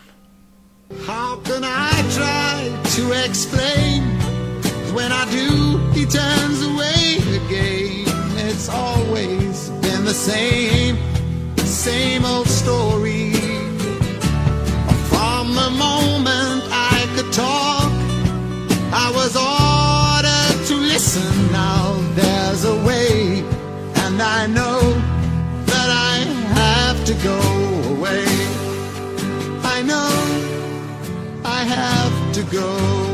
How can I try to explain? When I do, he turns away again. It's always been the same old story. From the moment I could talk, I was ordered to listen. Now there's a way, and I know that I have to go away. I know I have to go.